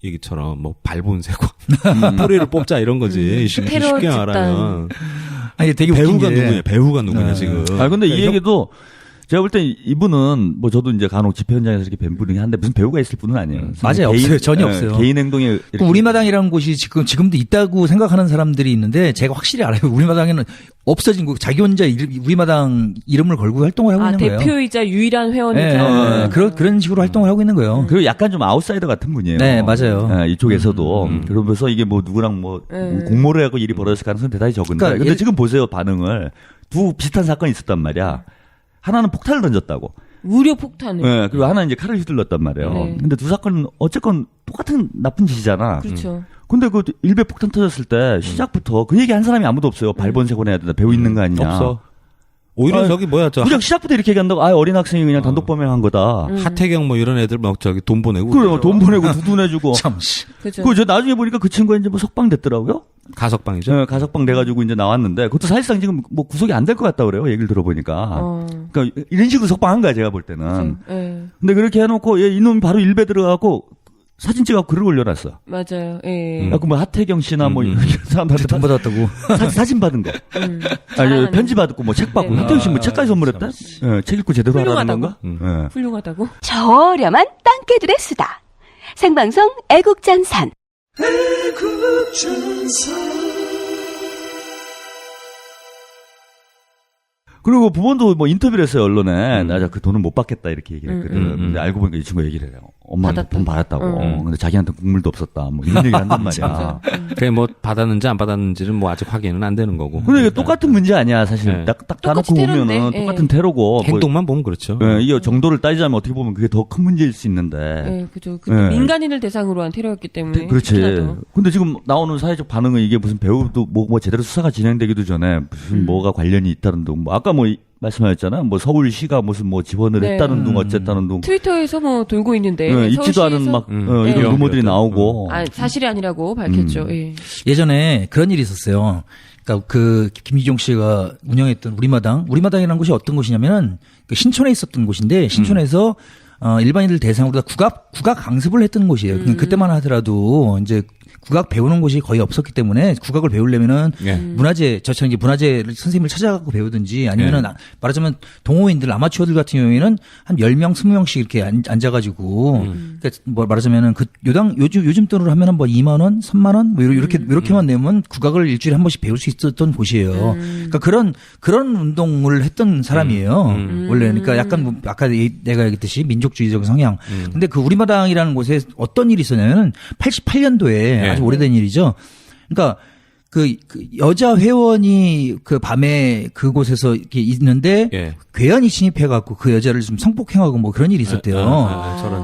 얘기처럼 뭐 발본세고 뿌리를 뽑자 이런 거지. 테러 쉽게 집단. 말하면 아니 되게 웃긴 게 배우가 누구냐 지금. 근데 이 얘기도 제가 볼 때 이분은 뭐 저도 이제 간혹 집회 현장에서 이렇게 뵌 분이긴 한데 무슨 배우가 있을 분은 아니에요. 맞아요. 없어요. 전혀 없어요. 개인 행동에 이렇게 그 우리마당이라는 곳이 지금도 있다고 생각하는 사람들이 있는데 제가 확실히 알아요. 우리마당에는 없어진 곳, 자기 혼자 우리마당 이름을 걸고 활동을 하고 있는 거예요. 대표이자 유일한 회원이자. 그런 식으로 활동을 하고 있는 거예요. 그리고 약간 좀 아웃사이더 같은 분이에요. 네, 맞아요. 이쪽에서도 그러면서 이게 뭐 누구랑 뭐 공모를 하고 일이 벌어질 가능성이 대단히 적은데. 그러니까 근데 지금 보세요 반응을. 두 비슷한 사건이 있었단 말이야. 하나는 폭탄을 던졌다고. 무료 폭탄을. 네, 그리고 하나는 이제 칼을 휘둘렀단 말이에요. 네. 근데 두 사건은 어쨌건 똑같은 나쁜 짓이잖아. 그렇죠. 근데 그 일베 폭탄 터졌을 때 시작부터 그 얘기 한 사람이 아무도 없어요. 발본색원 해야 된다. 배우 있는 거 아니냐. 없어. 오히려 저기 뭐야 그냥 시작부터 이렇게 얘기한다고 어린 학생이 그냥 단독 범행한 거다. 하태경 뭐 이런 애들 막 저기 돈 보내고 그래요. 돈 보내고 두둔해주고. 참 씨. 그죠. 그 저 나중에 보니까 그 친구가 이제 뭐 석방됐더라고요. 가석방이죠. 네, 가석방 돼가지고 이제 나왔는데 그것도 사실상 지금 뭐 구속이 안 될 것 같다 그래요. 얘기를 들어보니까. 그러니까 이런 식으로 석방한 거야 제가 볼 때는. 예. 근데 그렇게 해놓고 이놈이 바로 일베 들어가고 사진 찍어서 글을 올려놨어. 맞아요. 예. 그래갖고 뭐 하태경 씨나 뭐 이런 사람들한테 돈 받았다고. 사진 받은 거. 자랑하는 편지 받고 뭐 책 받고. 네. 하태경 씨 뭐 책까지 선물했다? 예, 책 읽고 제대로 하라는 건가? 예. 훌륭하다고. 저렴한 땅개들의 수다. 생방송 애국전선. 그리고 부모도 뭐 인터뷰를 했어요, 언론에. 나 그 돈을 못 받겠다, 이렇게 얘기를 했거든. 근데 알고 보니까 이 친구가 얘기를 해요. 엄마한테 받았다. 돈 받았다고. 근데 자기한테 국물도 없었다. 뭐 이런 얘기를 한단 말이야. 그게 뭐 받았는지 안 받았는지는 뭐 아직 확인은 안 되는 거고. 근데 이게 똑같은 문제 아니야, 사실. 네. 딱 똑같이 까놓고 보면은 테러인데, 똑같은 테러고. 행동만 보면 그렇죠. 이 정도를 따지자면 어떻게 보면 그게 더 큰 문제일 수 있는데. 네, 그죠. 근데 네. 민간인을 대상으로 한 테러였기 때문에. 그렇지. 특히나 더. 근데 지금 나오는 사회적 반응은 이게 무슨 배우도 뭐 제대로 수사가 진행되기도 전에 무슨 뭐가 관련이 있다는 둥. 뭐 아까 뭐 말씀하셨잖아요. 뭐 서울시가 무슨 뭐 지원을 네. 했다는 둥 어쨌다는 둥. 트위터에서 뭐 돌고 있는데. 있지도 않은 서울시에서- 막 네. 이런 루머들이 나오고. 아, 사실이 아니라고 밝혔죠. 예. 예전에 그런 일이 있었어요. 그러니까 그 김기종 씨가 운영했던 우리마당이라는 곳이 어떤 곳이냐면은 그 신촌에 있었던 곳인데 신촌에서 일반인들 대상으로 다 국악 강습을 했던 곳이에요. 그때만 하더라도 이제 국악 배우는 곳이 거의 없었기 때문에 국악을 배우려면은 문화재 저처럼 이제 문화재 선생님을 찾아가고 배우든지 아니면은 말하자면 동호인들 아마추어들 같은 경우에는 한 10명, 20명씩 이렇게 앉아가지고 그러니까 뭐 말하자면은 그 요즘 돈으로 하면은 뭐 2만 원, 3만 원 뭐 이렇게만 내면 국악을 일주일에 한 번씩 배울 수 있었던 곳이에요. 그러니까 그런 운동을 했던 사람이에요. 원래 그러니까 약간 뭐 아까 내가 얘기했듯이 민족주의적 성향. 근데 그 우리마당이라는 곳에 어떤 일이 있었냐면은 88년도에 아주 오래된 일이죠. 그러니까 그 여자 회원이 그 밤에 그곳에서 이렇게 있는데 괴한이 침입해갖고 그 여자를 좀 성폭행하고 뭐 그런 일이 있었대요.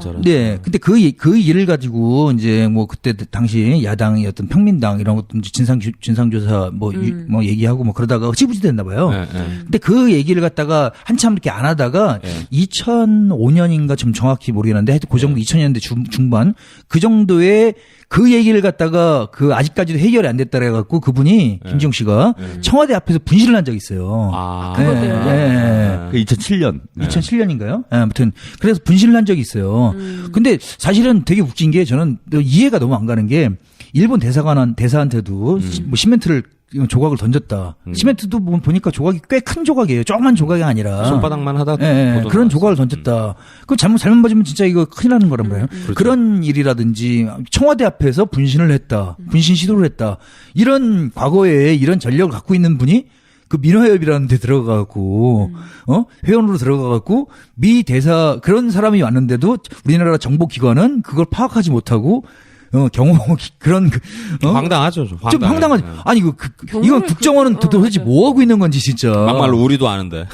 저런. 네. 근데 그 일을 가지고 이제 뭐 그때 당시 야당이 어떤 평민당 이런 것도 이제 진상조사 뭐 얘기하고 뭐 그러다가 흐지부지 됐나 봐요. 근데 그 얘기를 갖다가 한참 이렇게 안 하다가 2005년인가 좀 정확히 모르겠는데 하여튼 그 정도 2000년대 중반 그 정도에 그 얘기를 갖다가 그 아직까지도 해결이 안 됐다 그래갖고 그분이 김지용 씨가 청와대 앞에서 분실을 한 적이 있어요. 그거 때문에. 그 2007년. 2007년인가요? 아무튼 그래서 분실을 한 적이 있어요. 근데 사실은 되게 웃긴 게 저는 이해가 너무 안 가는 게 일본 대사한테도 뭐 시멘트를 조각을 던졌다. 시멘트도 보니까 조각이 꽤 큰 조각이에요. 조그만 조각이 아니라 손바닥만 하다 그런 조각을 던졌다. 그럼 잘못 맞으면 진짜 이거 큰일 나는 거란 말이에요. 그렇죠. 그런 일이라든지 청와대 앞에서 분신을 했다. 분신 시도를 했다. 이런 과거에 이런 전력을 갖고 있는 분이 그 민화협이라는 데 들어가갖고, 회원으로 들어가갖고, 미 대사, 그런 사람이 왔는데도 우리나라 정보기관은 그걸 파악하지 못하고, 황당하죠. 좀 황당하지. 아니, 이건 국정원은 도대체 뭐 하고 있는 건지, 진짜. 막말로 우리도 아는데.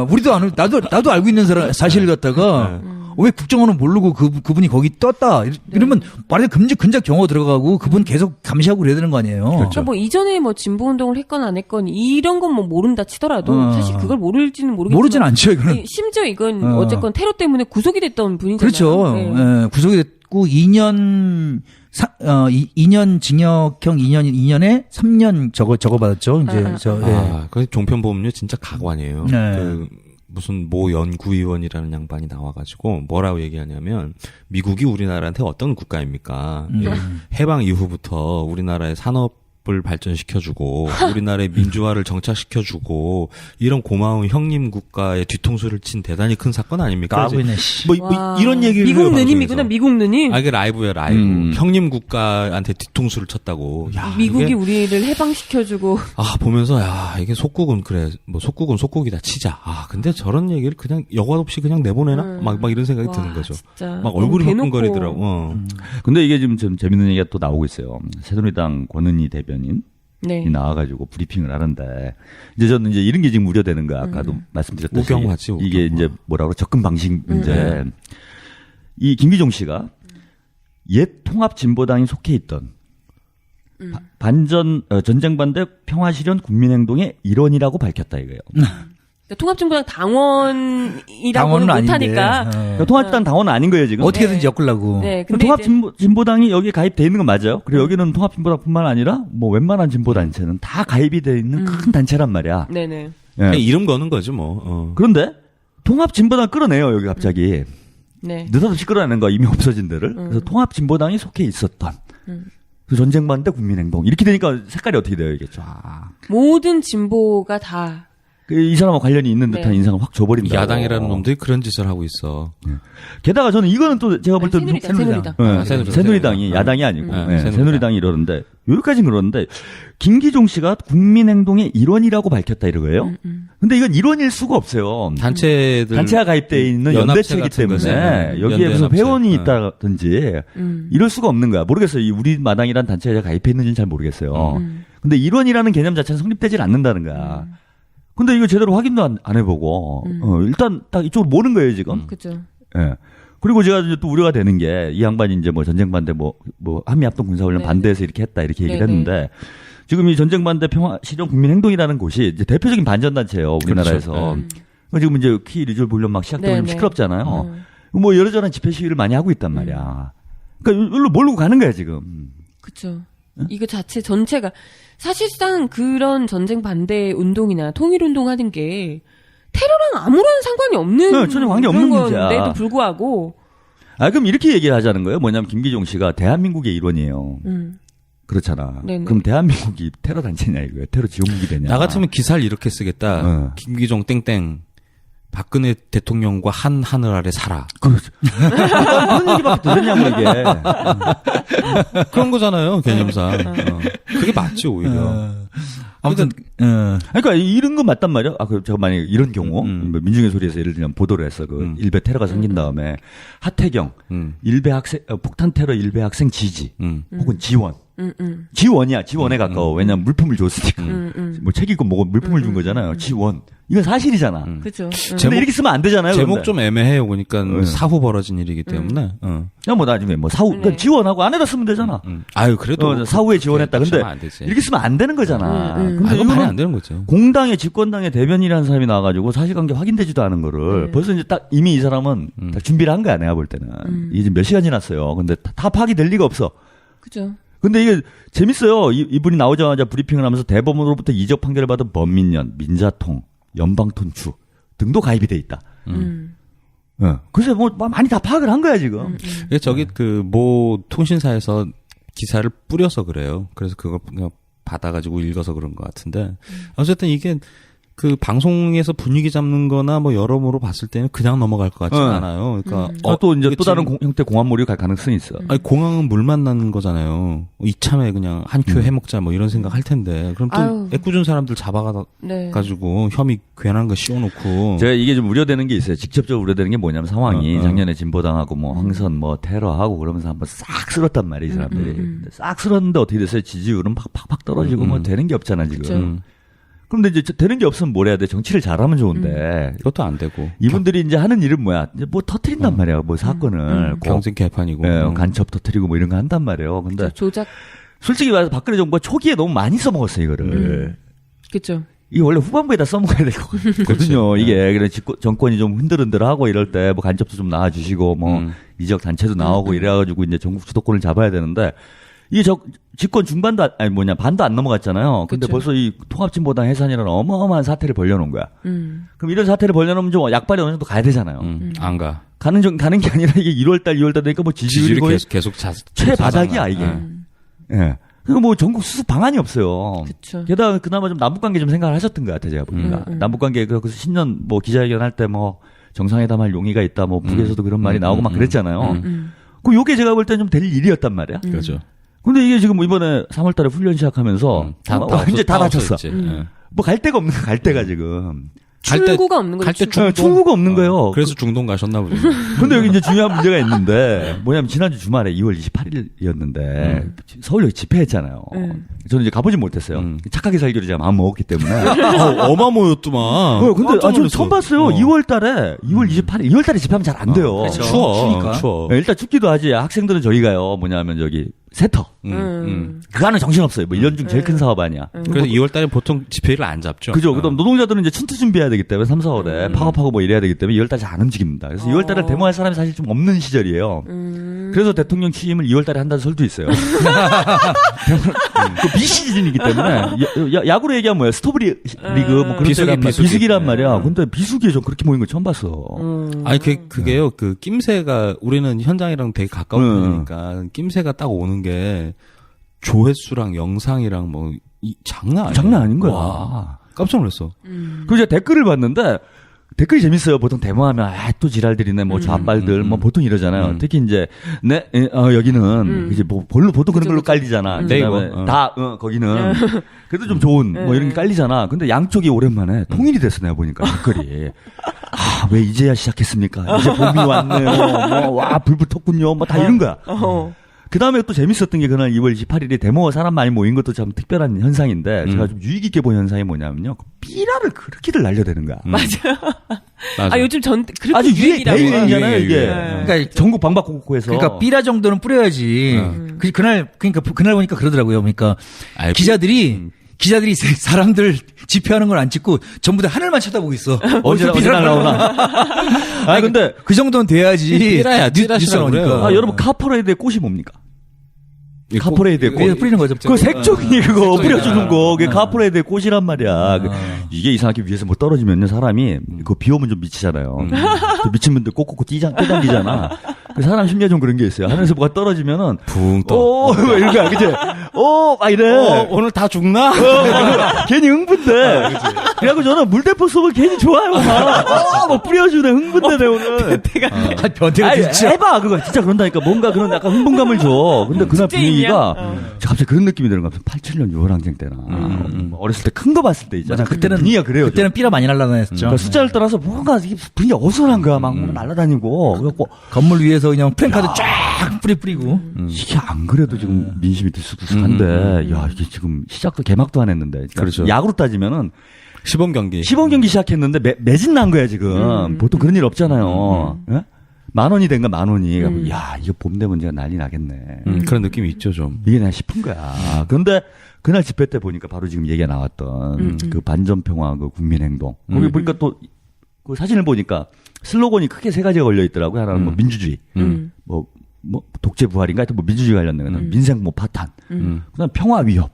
우리도 아는, 나도 알고 있는 사실을 갖다가, 왜 국정원은 모르고 그분이 거기 떴다. 이러면 말해 근작 경호 들어가고 그분 계속 감시하고 그래야 되는 거 아니에요. 그러니까 뭐 이전에 뭐 진보 운동을 했건 안 했건 이런 건 뭐 모른다 치더라도 사실 그걸 모를지는 모르겠지만 모르진 않죠, 이거는. 심지어 이건 어쨌건 테러 때문에 구속이 됐던 분이잖아요. 그렇죠. 네. 구속이 됐고 2년 징역형 2년에 3년 적어 받았죠. 이제 그 종편보험료 진짜 가관이에요. 네. 그 무슨 모 연구위원이라는 양반이 나와가지고 뭐라고 얘기하냐면 미국이 우리나라한테 어떤 국가입니까? 해방 이후부터 우리나라의 산업을 발전시켜주고 우리나라의 민주화를 정착시켜주고 이런 고마운 형님 국가의 뒤통수를 친 대단히 큰 사건 아닙니까? 까고 있네. 뭐 이런 얘기를 미국 해요, 누님이구나. 방송에서. 미국 누님. 아, 이게 라이브예요, 라이브. 형님 국가한테 뒤통수를 쳤다고. 야, 미국이 이게, 우리를 해방시켜주고. 보면서, 이게 속국은 그래. 뭐, 속국은 속국이다, 치자. 근데 저런 얘기를 그냥 여과 없이 그냥 내보내나? 막 이런 생각이 드는 거죠. 진짜. 막 얼굴이 대놓고. 화끈거리더라고. 근데 이게 지금 좀 재밌는 얘기가 또 나오고 있어요. 새누리당 권은희 대변인이 네. 나와가지고 브리핑을 하는데 이제 저는 이제 이런 게 지금 우려되는 거야. 아까도 말씀드렸듯이 우경화지, 우경화. 이게 이제 뭐라고 접근 방식 문제. 이 김기종 씨가 옛 통합진보당이 속해 있던 전쟁 반대 평화실현 국민행동의 일원이라고 밝혔다 이거예요. 그러니까 통합진보당 당원이라고는 당원은 못하니까. 아닌데. 그러니까 통합진보당 당원은 아닌 거예요 지금. 어떻게든지 엮으려고. 네. 근데 이제 통합진보당이 여기에 가입돼 있는 건 맞아요. 그리고 여기는 통합진보당뿐만 아니라 뭐 웬만한 진보단체는 다 가입이 돼 있는 큰 단체란 말이야. 네네. 예. 그냥 이름 거는 거죠, 뭐. 그런데 통합진보당 끌어내요 여기 갑자기. 네. 느닷없이 끌어내는 거 이미 없어진 데를. 그래서 통합진보당이 속해 있었던 그 전쟁 반대 국민행동 이렇게 되니까 색깔이 어떻게 돼요 이게 쫙. 모든 진보가 다 이 사람과 관련이 있는 듯한 네. 인상을 확 줘버린다. 야당이라는 놈들이 그런 짓을 하고 있어. 게다가 저는 이거는 또 제가 볼 때 새누리당. 아, 새누리당이 야당이 아니고 네, 새누리당이 이러는데 여기까지는 그러는데 김기종 씨가 국민행동의 일원이라고 밝혔다 이거예요. 근데 이건 일원일 수가 없어요. 단체가 가입돼 있는 연대체이기 때문에 여기에 무슨 회원이 있다든지 이럴 수가 없는 거야. 모르겠어요. 이 우리 마당이란 단체에 가입해 있는지는 잘 모르겠어요. 근데 일원이라는 개념 자체는 성립되질 않는다는 거야. 근데 이거 제대로 확인도 안 해보고 일단 딱 이쪽으로 모는 거예요 지금. 그죠. 예. 그리고 제가 이제 또 우려가 되는 게 이 양반이 이제 뭐 전쟁 반대 뭐 한미합동 군사훈련 네. 반대해서 이렇게 했다 이렇게 얘기를 네, 했는데 지금 이 전쟁 반대 평화 실현 국민행동이라는 곳이 이제 대표적인 반전 단체예요 우리나라에서. 그렇죠. 지금 이제 키 리졸 훈련 막 시작되고 네, 시끄럽잖아요. 뭐 여러저런 집회 시위를 많이 하고 있단 말이야. 그러니까 일로 몰고 가는 거야 지금. 그쵸. 이거 자체 전체가 사실상 그런 전쟁 반대 운동이나 통일 운동 하는 게 테러랑 아무런 상관이 없는 네, 전혀 관계 없는 문제야. 건데도 불구하고 그럼 이렇게 얘기를 하자는 거예요. 뭐냐면 김기종 씨가 대한민국의 일원이에요. 그렇잖아. 네네. 그럼 대한민국이 테러 단체냐 이거야. 테러 지원국이 되냐. 나 같으면 기사를 이렇게 쓰겠다. 김기종 땡땡 박근혜 대통령과 한 하늘 아래 살아. 그렇죠. 그런 얘기밖에 들었냐고 이게. 그런 거잖아요 개념상. 그게 맞지 오히려. 아무튼 그러니까 이런 건 맞단 말이야. 제가 만약에 이런 경우 뭐 민중의 소리에서 예를 들면 보도를 했어. 그 일베 테러가 생긴 다음에 하태경 일베 학생 폭탄 테러 일베 학생 지지 혹은 지원. 지원이야. 지원에 가까워. 왜냐면 물품을 줬으니까. 뭐 책이고 뭐고 물품을 준 거잖아요. 지원. 이건 사실이잖아. 그죠. 근데 이렇게 쓰면 안 되잖아요. 제목 근데. 좀 애매해요. 보니까 사후 벌어진 일이기 때문에. 그냥 뭐 나중에 뭐 사후 그러니까 지원하고 안에다 쓰면 되잖아. 아유 그래도 사후에 지원했다. 근데 안 되지. 이렇게 쓰면 안 되는 거잖아. 근데 이건 말이 이거는 안 되는 거죠. 공당의 집권당의 대변인이라는 사람이 나와가지고 사실관계 확인되지도 않은 거를 벌써 이제 딱 이미 이 사람은 딱 준비를 한 거야 내가 볼 때는. 이게 지금 몇 시간 지났어요. 근데 다 파악이 될 리가 없어. 그죠. 근데 이게 재밌어요. 이분이 나오자마자 브리핑을 하면서 대법원으로부터 이적 판결을 받은 범민련, 민자통, 연방통추 등도 가입이 돼 있다. 그래서 뭐 많이 다 파악을 한 거야 지금. 저기 그 모 통신사에서 기사를 뿌려서 그래요. 그래서 그걸 그냥 받아가지고 읽어서 그런 것 같은데 어쨌든 이게 그 방송에서 분위기 잡는 거나 뭐 여러모로 봤을 때는 그냥 넘어갈 것 같지 않아요. 그러니까 또 이제 또 다른 지금- 형태 공안몰이 갈 가능성이 있어. 아니 공항은 물 만나는 거잖아요. 이참에 그냥 한 큐 해먹자 뭐 이런 생각 할 텐데 그럼 또 아유. 애꿎은 사람들 잡아가지고 네. 혐의 괜한 거 씌워놓고 제가 이게 좀 우려되는 게 있어요. 직접적으로 우려되는 게 뭐냐면 상황이 어. 작년에 진보당하고 뭐 황선 뭐 테러하고 그러면서 한번 싹 쓸었단 말이에요, 이 사람들이. 근데 싹 쓸었는데 어떻게 됐어요? 지지율은 팍팍 떨어지고 뭐 되는 게 없잖아, 지금. 그쵸. 그런데 이제 되는 게 없으면 뭘 해야 돼? 정치를 잘하면 좋은데. 이것도 안 되고 이분들이 이제 하는 일은 뭐야? 이제 뭐 터트린단 말이야. 뭐 사건을. 꼭, 경쟁 개판이고 간첩 터트리고 뭐 이런 거 한단 말이에요. 근데 조작. 솔직히 말해서 박근혜 정부가 초기에 너무 많이 써먹었어요, 이거를. 그죠. 이게 원래 후반부에다 써먹어야 될 거거든요. 이게 그래 정권이 좀 흔들흔들하고 이럴 때 뭐 간첩도 좀 나와주시고 뭐 이적 단체도 나오고 이래가지고 이제 전국 주도권을 잡아야 되는데 이게 집권 중반도 반도 안 넘어갔잖아요. 근데 그쵸. 벌써 이 통합진보당 해산이라는 어마어마한 사태를 벌려놓은 거야. 그럼 이런 사태를 벌려놓으면 좀 약발이 어느 정도 가야 되잖아요. 안 가. 가는 게 아니라 이게 2월달 되니까 뭐 지지율이 지지율이 거의 계속 최바닥이야 이게. 예. 그리고 뭐 전국 수습 방안이 없어요. 그쵸. 게다가 그나마 좀 남북관계 좀 생각을 하셨던 것 같아 제가 보니까. 남북관계 그래서 신년 뭐 기자회견 할 때 뭐 정상회담 할 용의가 있다. 뭐 북에서도 그런 말이 나오고 막 그랬잖아요. 그 요게 제가 볼 때 좀 될 일이었단 말이야. 그렇죠. 근데 이게 지금 이번에 3월달에 훈련 시작하면서 이제 다 다쳤어. 뭐 갈 데가 없는 거야. 갈 데가 지금. 출구가 없는 거죠. 갈때 충구가 없는 거예요. 그래서 중동 가셨나 보죠. 근데 여기 이제 중요한 문제가 있는데 뭐냐면 지난주 주말에 2월 28일이었는데 서울역 집회했잖아요. 저는 이제 가보진 못했어요. 착하게 살기로 제가 마음 먹었기 때문에. 어마어마였더만. 근데 저 처음 봤어요. 2월 28일 2월 달에 집회하면 잘 안 돼요. 그렇죠. 추워. 추우니까. 네, 일단 춥기도 하지. 학생들은 저희 가요. 뭐냐면 저기 세터. 그거는 정신없어요. 뭐 1년 중 제일 큰 사업 아니야. 그래서 2월달에 보통 집회를 안 잡죠. 그죠. 그다음 노동자들은 이제 춘투 준비해야 되기 때문에 3, 4월에 파업하고 뭐 이래야 되기 때문에 2월달에 잘 안 움직입니다. 그래서 2월달에 데모할 사람이 사실 좀 없는 시절이에요. 그래서 대통령 취임을 2월달에 한다는 설도 있어요. 그 비시즌이기 때문에 야구로 얘기하면 뭐야 스토브리 리그 뭐 그런 비수기, 때란 말이야. 비수기. 비수기란 말이야. 근데 비수기에 저 그렇게 모인 거 처음 봤어. 아니 그게요. 그 낌새가 우리는 현장이랑 되게 가까운 편이니까 낌새가 딱 오는 게 조회수랑 영상이랑 뭐 장난 아니에요. 장난 아닌 거야. 와. 깜짝 놀랐어. 그리고 제가 댓글을 봤는데 댓글이 재밌어요. 보통 데모하면 또 지랄들이네, 뭐 좌빨들, 뭐 보통 이러잖아요. 특히 이제 여기는 이제 뭐 보통 그런 걸로 깔리잖아. 네이버. 다 거기는 그래도 좀 좋은 뭐 이런 게 깔리잖아. 근데 양쪽이 오랜만에 통일이 됐어 내가 보니까 댓글이. 아, 왜 이제야 시작했습니까? 이제 봄이 왔네요. 와, 불 붙었군요. 뭐 다 이런 거야. 그 다음에 또 재밌었던 게 그날 2월 28일에 데모 사람 많이 모인 것도 참 특별한 현상인데 제가 좀 유익 있게 본 현상이 뭐냐면요. 삐라를 그렇게들 날려대는 거야. 맞아요. 맞아. 아, 요즘 그렇게 아주 유행이라고. 대유행이잖아요, 이게. 네. 그러니까 전국 방방곡곡에서. 그러니까 삐라 정도는 뿌려야지. 그날 보니까 그러더라고요. 그러니까 기자들이 사람들 집회하는 걸 안 찍고 전부 다 하늘만 쳐다보고 있어. 언제 날라오나. 아 근데 그 정도는 돼야지. 삐라야, 뉴스 삐라시라고 나오니까. 그래요. 아, 여러분 카퍼레이드의 꽃이 뭡니까? 카퍼레이드의 꽃. 뿌리는 거죠. 그 색종이 그거 뿌려주는 거. 그게 카퍼레이드의 꽃이란 말이야. 이게 이상하게 위에서 뭐 떨어지면요 사람이 그거 비 오면 좀 미치잖아요. 또 미친 분들 꼬꼬꼬 뛰당기잖아. 그 사람 심리에 좀 그런 게 있어요. 하늘에서 뭐가 떨어지면은 붕 떠. 오, 이런 거야, 그치? 막 이래. 오늘 다 죽나? 괜히 흥분돼. 그래갖고 저는 물대포 쏘면 괜히 좋아요. 막 뿌려주네. 흥분되네, 오늘. 변태가 진짜. 해봐, 그거. 진짜 그런다니까. 뭔가 그런 약간 흥분감을 줘. 근데 그날 분위기가 갑자기 그런 느낌이 드는 거야. 87년 6월 항쟁 때나. 어렸을 때 큰 거 봤을 때 있잖아. 맞아. 그때는 분위기가 그래요. 그때는 삐라 많이 날라다녔죠. 그러니까 숫자를 따라서 뭔가 이게 분위기가 어수선한 거야. 막 날아다니고. 그래갖고 건물 위에서 그냥 프랭카드 쫙 뿌리고. 이게 안 그래도 지금 민심이 들쑥들쑥한데, 야, 이게 지금 시작도 개막도 안 했는데. 그러니까 그렇죠. 야구로 따지면은 시범 경기. 시범 경기 시작했는데 매진 난 거야 지금. 보통 그런 일 없잖아요. 예? 10,000원이 된 거야 10,000원이. 야, 이거 봄 되면 제가 난리 나겠네. 그런 느낌이 있죠 좀. 이게 나 싶은 거야. 그런데 그날 집회 때 보니까 바로 지금 얘기가 나왔던 그 반전평화 그 국민행동. 거기 보니까 또 그 사진을 보니까 슬로건이 크게 3가지가 걸려 있더라고요. 하나는 뭐 민주주의, 뭐 독재 부활인가 하여튼 뭐 민주주의 관련된 민생 뭐 파탄, 그다음 평화 위협.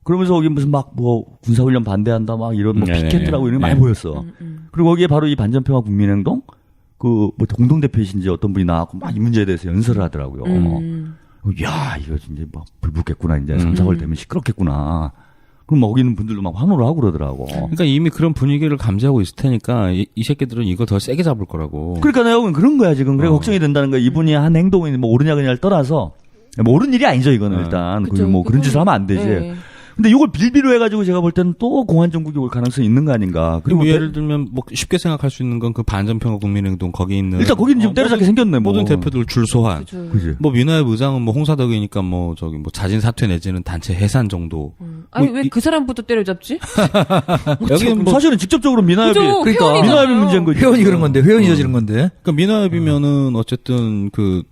그러면서 거기 무슨 막 뭐 군사훈련 반대한다 막 이런 뭐 피켓들하고 이런 게 많이 보였어. 그리고 거기에 바로 이 반전평화 국민행동 그 뭐 공동대표이신지 어떤 분이 나왔고 막 이 문제에 대해서 연설을 하더라고요. 야, 이거 진짜 막 불붙겠구나. 이제 3, 4월 되면 시끄럽겠구나. 그럼 막 거기 있는 분들도 막 환호를 하고 그러더라고. 그러니까 이미 그런 분위기를 감지하고 있을 테니까 이 새끼들은 이거 더 세게 잡을 거라고. 그러니까 내가 보면 그런 거야 지금. 그래 걱정이 된다는 거야. 이분이 한 행동이 뭐 옳으냐 그냐를 떠나서 뭐 옳은 일이 아니죠 이거는 일단. 그쵸, 뭐 그런 짓을 하면 안 되지. 네. 근데 이걸 빌비로 해가지고 제가 볼 때는 또 공안 정국이 올 가능성이 있는 거 아닌가. 그리고 예를 들면 뭐 쉽게 생각할 수 있는 건 그 반전평화 국민행동 거기 있는 일단 거기는 지금 때려잡게 생겼네. 뭐. 모든 대표들 줄 소환. 그지. 뭐 민화의 의장은 뭐 홍사덕이니까 뭐 저기 뭐 자진 사퇴 내지는 단체 해산 정도. 아니, 뭐 왜 그 사람부터 때려잡지? 여기는 뭐 사실은 직접적으로 민화협이 그죠, 그러니까 회원이잖아요. 민화협이 문제인 거지. 회원이 그런 건데, 회원이 저지른 건데. 그러니까 민화협이면은 어쨌든 그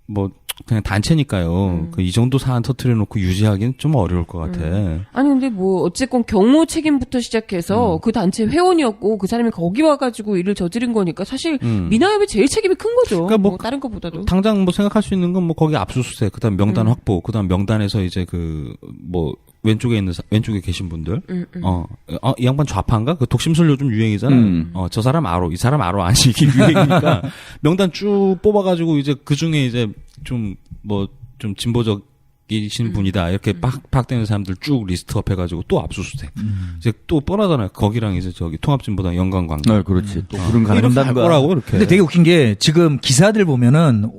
뭐 그냥 단체니까요. 그 이 정도 사안 터트려 놓고 유지하기는 좀 어려울 것 같아. 아니, 근데 뭐, 어쨌건 경호 책임부터 시작해서 그 단체 회원이었고 그 사람이 거기 와가지고 일을 저지른 거니까 사실 민화협이 제일 책임이 큰 거죠. 그러니까 뭐 다른 것보다도. 당장 뭐 생각할 수 있는 건 뭐 거기 압수수색, 그다음 명단 확보, 그다음 명단에서 이제 그 뭐 왼쪽에 계신 분들, 이 양반 좌파인가? 그 독심술 요즘 유행이잖아. 저 사람 알아, 이 사람 알아, 아니 이게 유행이니까 명단 쭉 뽑아가지고 이제 그 중에 이제 좀 진보적이신 분이다 이렇게 파악되는 사람들 쭉 리스트업 해가지고 또 압수수색. 이제 또 뻔하잖아요. 거기랑 이제 저기 통합진보당 연관관계. 네, 그렇지. 또 그런 이렇게 가능성 할 거라고 이렇게. 근데 되게 웃긴 게 지금 기사들 보면은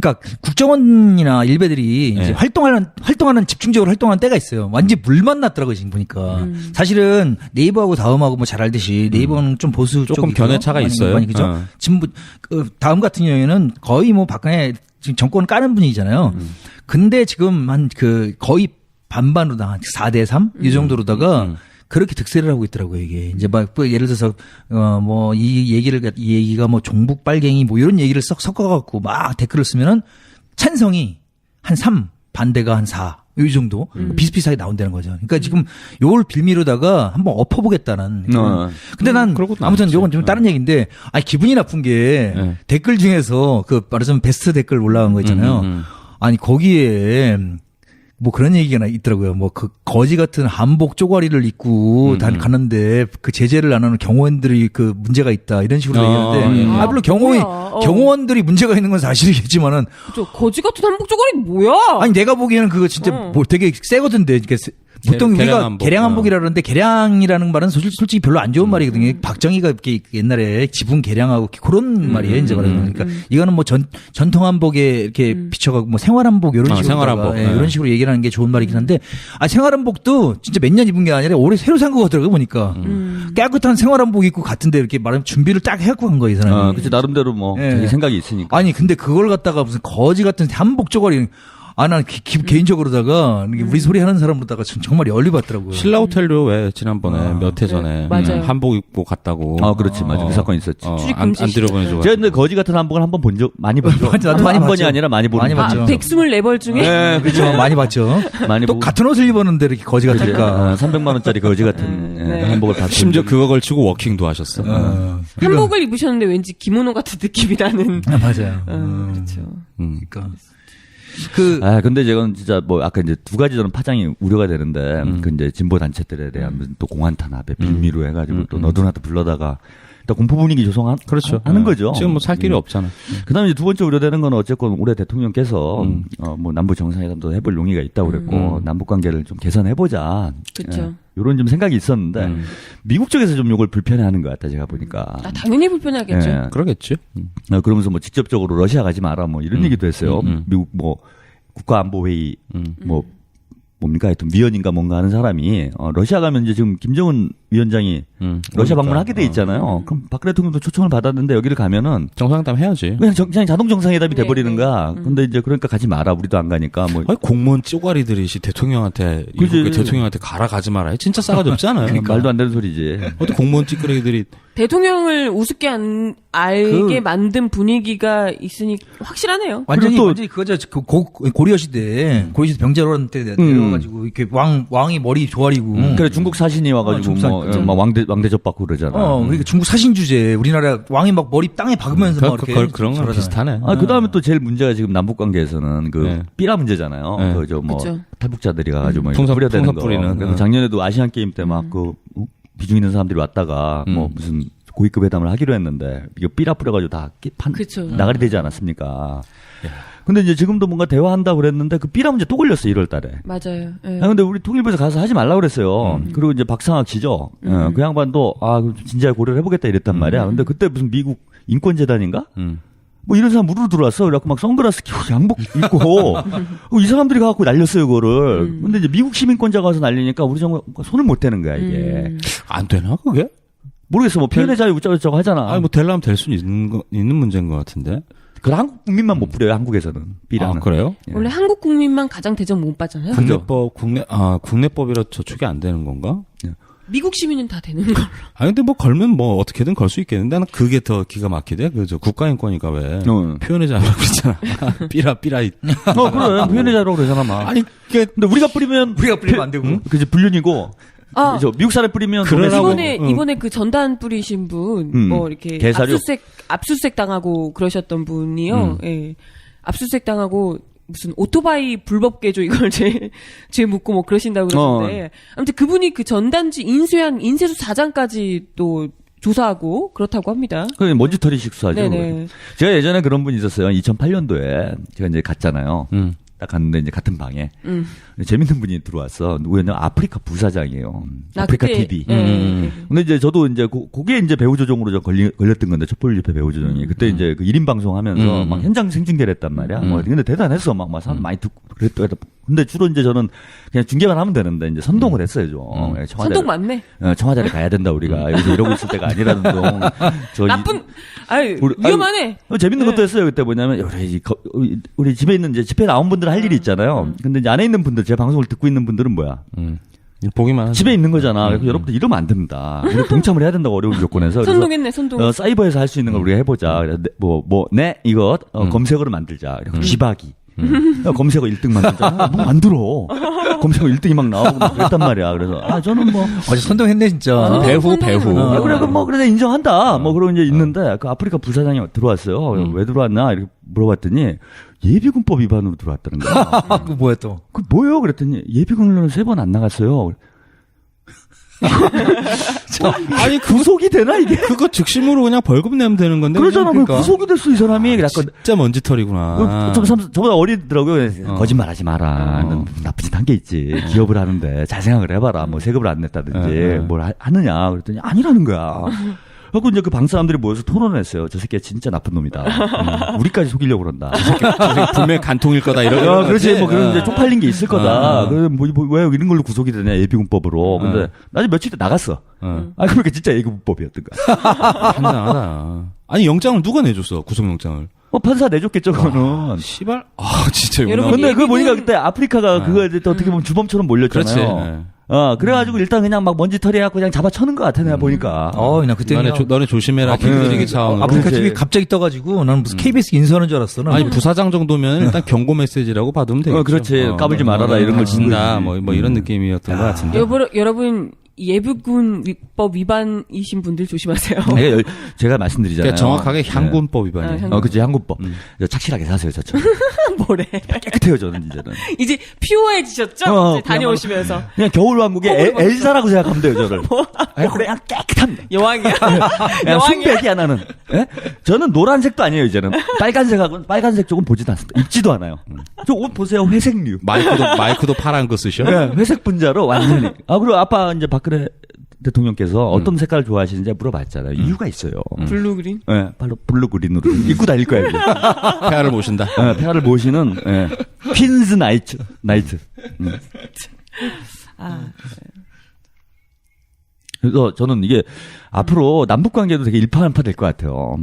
그러니까 국정원이나 일베들이 이제 활동하는 집중적으로 활동하는 때가 있어요. 완전 물만 났더라고요 지금 보니까. 사실은 네이버하고 다음하고 뭐 잘 알듯이 네이버는 좀 보수 조금 쪽이고요. 견해차가 있어요. 많이 그죠? 진보 다음 같은 경우에는 거의 뭐 박근혜 지금 정권 까는 분위기잖아요. 근데 지금 거의 반반으로 한 4대3 이 정도로다가 그렇게 득세를 하고 있더라고요, 이게. 이제 막, 예를 들어서, 이 얘기가 뭐 종북 빨갱이 뭐 이런 얘기를 섞어갖고 막 댓글을 쓰면은 찬성이 한 3, 반대가 한 4, 이 정도 비슷비슷하게 나온다는 거죠. 그러니까 지금 요걸 빌미로다가 한번 엎어보겠다는. 근데 난 아무튼 요건 좀 다른 얘기인데, 아니, 기분이 나쁜 게 댓글 중에서 말하자면 베스트 댓글 올라간 거 있잖아요. 아니, 거기에 뭐 그런 얘기가 있더라고요. 뭐 거지 같은 한복 쪼가리를 입고 갔는데 그 제재를 안 하는 경호원들이 문제가 있다 이런 식으로 얘기하는데 물론 경호원들이 문제가 있는 건 사실이겠지만은 거지 같은 한복 쪼가리 뭐야? 아니 내가 보기에는 그거 진짜 뭐 되게 세거든데 이게 보통 우리가 개량한복. 개량한복이라 그러는데 개량이라는 말은 솔직히 별로 안 좋은 말이거든요. 박정희가 이렇게 옛날에 지붕 개량하고 그런 말이에요. 이제 말하는 그러니까 이거는 뭐 전통한복에 이렇게 비춰가고 뭐 생활한복 이런 식으로 생활한복. 네. 이런 식으로 얘기를 하는 게 좋은 말이긴 한데 생활한복도 진짜 몇 년 입은 게 아니라 올해 새로 산 거 같더라고요 보니까 깨끗한 생활한복 입고 같은데 이렇게 말하면 준비를 딱 해갖고 간 거예요 이 사람이. 그치 나름대로 뭐 예. 자기 생각이 있으니까. 아니 근데 그걸 갖다가 무슨 거지 같은 한복 쪼가리 난 개인적으로다가 우리 소리 하는 사람으로다가 정말 열리받더라고요. 신라 호텔로 왜 지난번에 몇 해 전에 맞아요. 한복 입고 갔다고. 그렇지 맞아 그 사건 있었지. 출입 안 금지 들어보내줘. 제가 근데 거지 같은 한복을 한번 본 적 많이 봤죠. 맞아, 나도 많이 한 번이 봤죠. 아니라 많이 보는 많이 거죠. 봤죠. 124벌 중에 네, 그렇죠. 많이 봤죠. 많이 또 보고. 같은 옷을 입었는데 이렇게 거지 같으니까. 300만 원짜리 거지 같은 네. 한복을 다 심지어 그거 걸치고 워킹도 하셨어. 한복을 입으셨는데 왠지 기모노 같은 느낌이 나는. 맞아요. 그렇죠. 그러니까 근데 제가 진짜 뭐 아까 이제 두 가지 저는 파장이 우려가 되는데 그 이제 진보 단체들에 대한 무슨 또 공안 탄압에 빌미로 해가지고 또 너도나도 불러다가 일단 공포 분위기 조성하는 그렇죠. 거죠. 지금 뭐 살 길이 없잖아. 그다음에 이제 두 번째 우려되는 건 어쨌건 올해 대통령께서 뭐 남북 정상회담도 해볼 용의가 있다고 그랬고 남북 관계를 좀 개선해보자. 그렇죠. 이런 좀 생각이 있었는데 미국 쪽에서 좀 이걸 불편해하는 것 같다 제가 보니까. 당연히 불편하겠죠. 예. 그러겠지. 그러면서 뭐 직접적으로 러시아 가지 마라 뭐 이런 얘기도 했어요. 미국 뭐 국가안보회의 뭐 뭡니까 하여튼 위원인가 뭔가 하는 사람이 러시아 가면 이제 지금 김정은 위원장이 러시아 방문하게 돼 있잖아요. 그럼 박근혜 대통령도 초청을 받았는데 여기를 가면은 정상회담 해야지. 그냥 자동 정상회담이 네, 돼버리는 거야. 근데 이제 그러니까 가지 마라. 우리도 안 가니까 뭐. 아니, 공무원 쪼가리들이 대통령한테 그지. 미국의 대통령한테 가지 마라. 진짜 싸가지 없잖아요. 그러니까 말도 안 되는 소리지. 어디 공무원 찌끄레기들이 대통령을 우습게 알게 만든 분위기가 있으니 확실하네요. 완전히 또- 완전히 그거죠. 고려 시대 병자로란 때 내려가지고 이렇게 왕이 머리 조아리고. 그래 중국 사신이 와가지고 중국 뭐 사신. 막 왕대접 받고 그러잖아. 그러니까 중국 사신 주제. 우리나라 왕이 막 머리 땅에 박으면서 막 이렇게 그런 거랑 비슷하네. 그 다음에 또 제일 문제가 지금 남북 관계에서는 그 네. 삐라 문제잖아요. 네. 그저 뭐 그쵸. 탈북자들이 가가지고 뭐 풍선 뿌려대는 거. 뿌리는. 그래서 작년에도 아시안 게임 때 막 그 비중 있는 사람들이 왔다가 뭐 무슨 고위급 회담을 하기로 했는데 이거 삐라 뿌려가지고 다 그쵸. 나가리 되지 않았습니까? 근데 이제 지금도 뭔가 대화한다고 그랬는데 그 삐라 문제 또 걸렸어 1월 달에. 맞아요. 예. 근데 우리 통일부에서 가서 하지 말라고 그랬어요. 그리고 이제 박상학 씨죠. 그 양반도 그럼 진지하게 고려를 해보겠다 이랬단 말이야. 근데 그때 무슨 미국 인권재단인가? 뭐 이런 사람 무르르 들어왔어. 그래갖고 막 선글라스 끼고 양복 입고 이 사람들이 가갖고 날렸어요 그거를. 근데 이제 미국 시민권자가 와서 날리니까 우리 정부 손을 못 대는 거야 이게. 안 되나 그게? 모르겠어. 뭐 표현의 자유 어쩌고저쩌고 하잖아. 아니 뭐 될라면 될 수는 있는 문제인 것 같은데. 그걸 한국 국민만 못 부려요 한국에서는. 삐라는. 아 그래요? 예. 원래 한국 국민만 가장 대접 못 받잖아요. 국내법이라 저축이 안 되는 건가? 미국 시민은 다 되는 걸로. 아 근데 뭐 걸면 뭐 어떻게든 걸 수 있겠는데 나는 그게 더 기가 막히대. 그저 국가인권이니까 왜 표현의 자유라고 그랬잖아. 삐라. 그래. 표현의 자유라고 그러잖아 막. 아니 그게 근데 우리가 뿌리면 안 되고. 그지 불륜이고. 저 미국 사람 뿌리면 그러라고. 이번에 그 전단 뿌리신 분, 뭐 이렇게 개사료? 압수수색 당하고 그러셨던 분이요. 예. 압수수색 당하고 무슨 오토바이 불법 개조 이걸 죄 묻고 뭐 그러신다고 그러는데 아무튼 그분이 그 전단지 인쇄한 인쇄소 4장까지 또 조사하고 그렇다고 합니다. 그게 먼지털이식 수사죠. 네네. 제가 예전에 그런 분이 있었어요. 2008년도에 제가 이제 갔잖아요. 딱 갔는데 이제 같은 방에 재밌는 분이 들어왔어. 누구였냐? 아프리카 부사장이에요. 아프리카 그때, TV. 근데 이제 저도 이제 그게 이제 배우 조종으로 저 걸렸던 건데 촛불 집회 배우 조종이 그때 이제 그 1인 방송하면서 막 현장 생중계를 했단 말이야. 뭐 근데 대단했어. 막 사람 많이 듣고 그랬다. 근데 주로 이제 저는 그냥 중계만 하면 되는데 이제 선동을 했어요 좀. 선동 맞네. 청와대를 가야 된다 우리가 여기서 이러고 있을 때가 아니라는 둥. 나쁜 위험하네. 재밌는 네. 것도 했어요 그때 뭐냐면 우리 집에 있는 이제 집에 나온 분들 할 일이 있잖아요. 근데 이제 안에 있는 분들 제 방송을 듣고 있는 분들은 뭐야? 보기만 하지. 집에 있는 거잖아. 그래서 여러분들 이러면 안 됩니다. 우리 동참을 해야 된다고 어려운 조건에서. 그래서 선동했네, 선동. 사이버에서 할 수 있는 걸 우리가 해보자. 이거 검색어를 만들자. 쥐박이. 검색어 1등 만들자. 뭐 만들어. 검색어 1등이 막 나오고 막 그랬단 말이야. 그래서 저는 뭐 어제 선동했네 진짜. 배후. 그래 뭐 그래 인정한다. 뭐 그러고 이제 있는데 그 아프리카 부사장이 들어왔어요. 왜 들어왔나 이렇게 물어봤더니 예비군법 위반으로 들어왔다는 거야. 그 뭐야 또? 그 뭐예요? 그랬더니 예비군으로는 3번 안 나갔어요. 아니 구속이 되나 이게? 그거 즉심으로 그냥 벌금 내면 되는 건데. 그러잖아. 그러니까. 구속이 됐어 이 사람이. 약간 진짜 먼지털이구나. 저보다 어리더라고요. 거짓말하지 마라. 넌 나쁜 짓 한 게 있지. 기업을 하는데 잘 생각을 해봐라. 뭐 세금을 안 냈다든지 뭘 하느냐. 그랬더니 아니라는 거야. 그래서 이제 그 방 사람들이 모여서 토론을 했어요. 저 새끼가 진짜 나쁜 놈이다. 우리까지 속이려고 그런다. 저 새끼 분명히 간통일 거다 이런. 그렇지. 뭐 그런 이제 쪽팔린 게 있을 거다. 그래 왜 이런 걸로 구속이 되냐 예비군법으로. 근데 나중에 며칠 있다 나갔어. 그러니까 진짜 예비군법이었던 거야. 황당하다. 아니 영장을 누가 내줬어? 구속영장을. 판사 내줬겠죠, 그거는. 시발. 진짜 여러분, 근데 그거 예비군- 보니까 그때 아프리카가 그거 어떻게 보면 주범처럼 몰렸잖아요. 그렇지. 그래가지고 일단 그냥 막 먼지털이 해갖고 그냥 잡아쳐는 것 같아, 내가 보니까. 나 그때 너네 조심해라. 기들이기 차원으로. 아프리카 그렇지. TV 갑자기 떠가지고 나는 무슨 KBS 인수하는 줄 알았어. 나는. 아니 부사장 정도면 일단 경고 메시지라고 받으면 되겠죠. 그렇지. 까불지 말아라, 이런 걸 준다. 쓴다. 뭐 이런 느낌이었던 것 같은데. 여러분 예비군 위법 위반이신 분들 조심하세요. 제가 말씀드리잖아요. 그러니까 정확하게 향군법 위반이에요. 향군. 그치, 향군법. 착실하게 사세요, 저처럼. 뭐래? 깨끗해요, 저는 이제는. 이제 퓨어해지셨죠? 이제 다녀오시면서 그냥 겨울왕국의 엘사라고 생각하면 돼요, 저를. 그냥 깨끗합니다. 여왕이야. 그냥 순백이야, 나는. 예? 저는 노란색도 아니에요, 이제는. 빨간색 쪽은 보지도 않습니다. 입지도 않아요. 저 옷 보세요, 회색류. 마이크도 파란 거 쓰셔? 네, 회색 분자로 완전히. 그리고 아빠 이제 박근혜 대통령께서 어떤 색깔을 좋아하시는지 물어봤잖아요. 이유가 있어요. 블루 그린. 네, 바로 블루 그린으로 입고 다닐 거예요. 이제. 폐하를 모신다. 네, 폐하를 모시는 퀸즈 나이트. 그래서 저는 이게 앞으로 남북 관계도 되게 일파만파 될 것 같아요.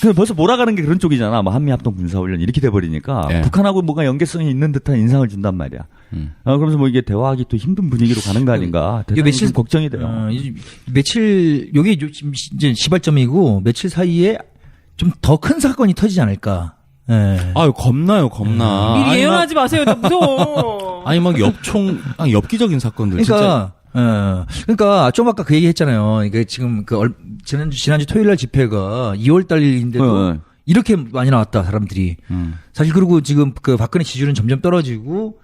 근데 벌써 몰아가는 게 그런 쪽이잖아. 뭐 한미합동 군사훈련 이렇게 돼버리니까 예. 북한하고 뭔가 연계성이 있는 듯한 인상을 준단 말이야. 그러면서 뭐 이게 대화하기 또 힘든 분위기로 가는 거 아닌가. 이게 며칠 걱정이 돼요. 며칠 요게 지금 이제 시발점이고 며칠 사이에 좀 더 큰 사건이 터지지 않을까. 예. 아유 겁나요, 겁나. 미리 아니, 예언하지 마세요. 나 무서워. 아니 막 엽기적인 사건들. 그러니까 그러니까 좀 아까 그 얘기 했잖아요. 이게 지금 지난주 토요일 날 집회가 2월 달인데도 이렇게 많이 나왔다, 사람들이. 사실 그리고 지금 그 박근혜 지지율은 점점 떨어지고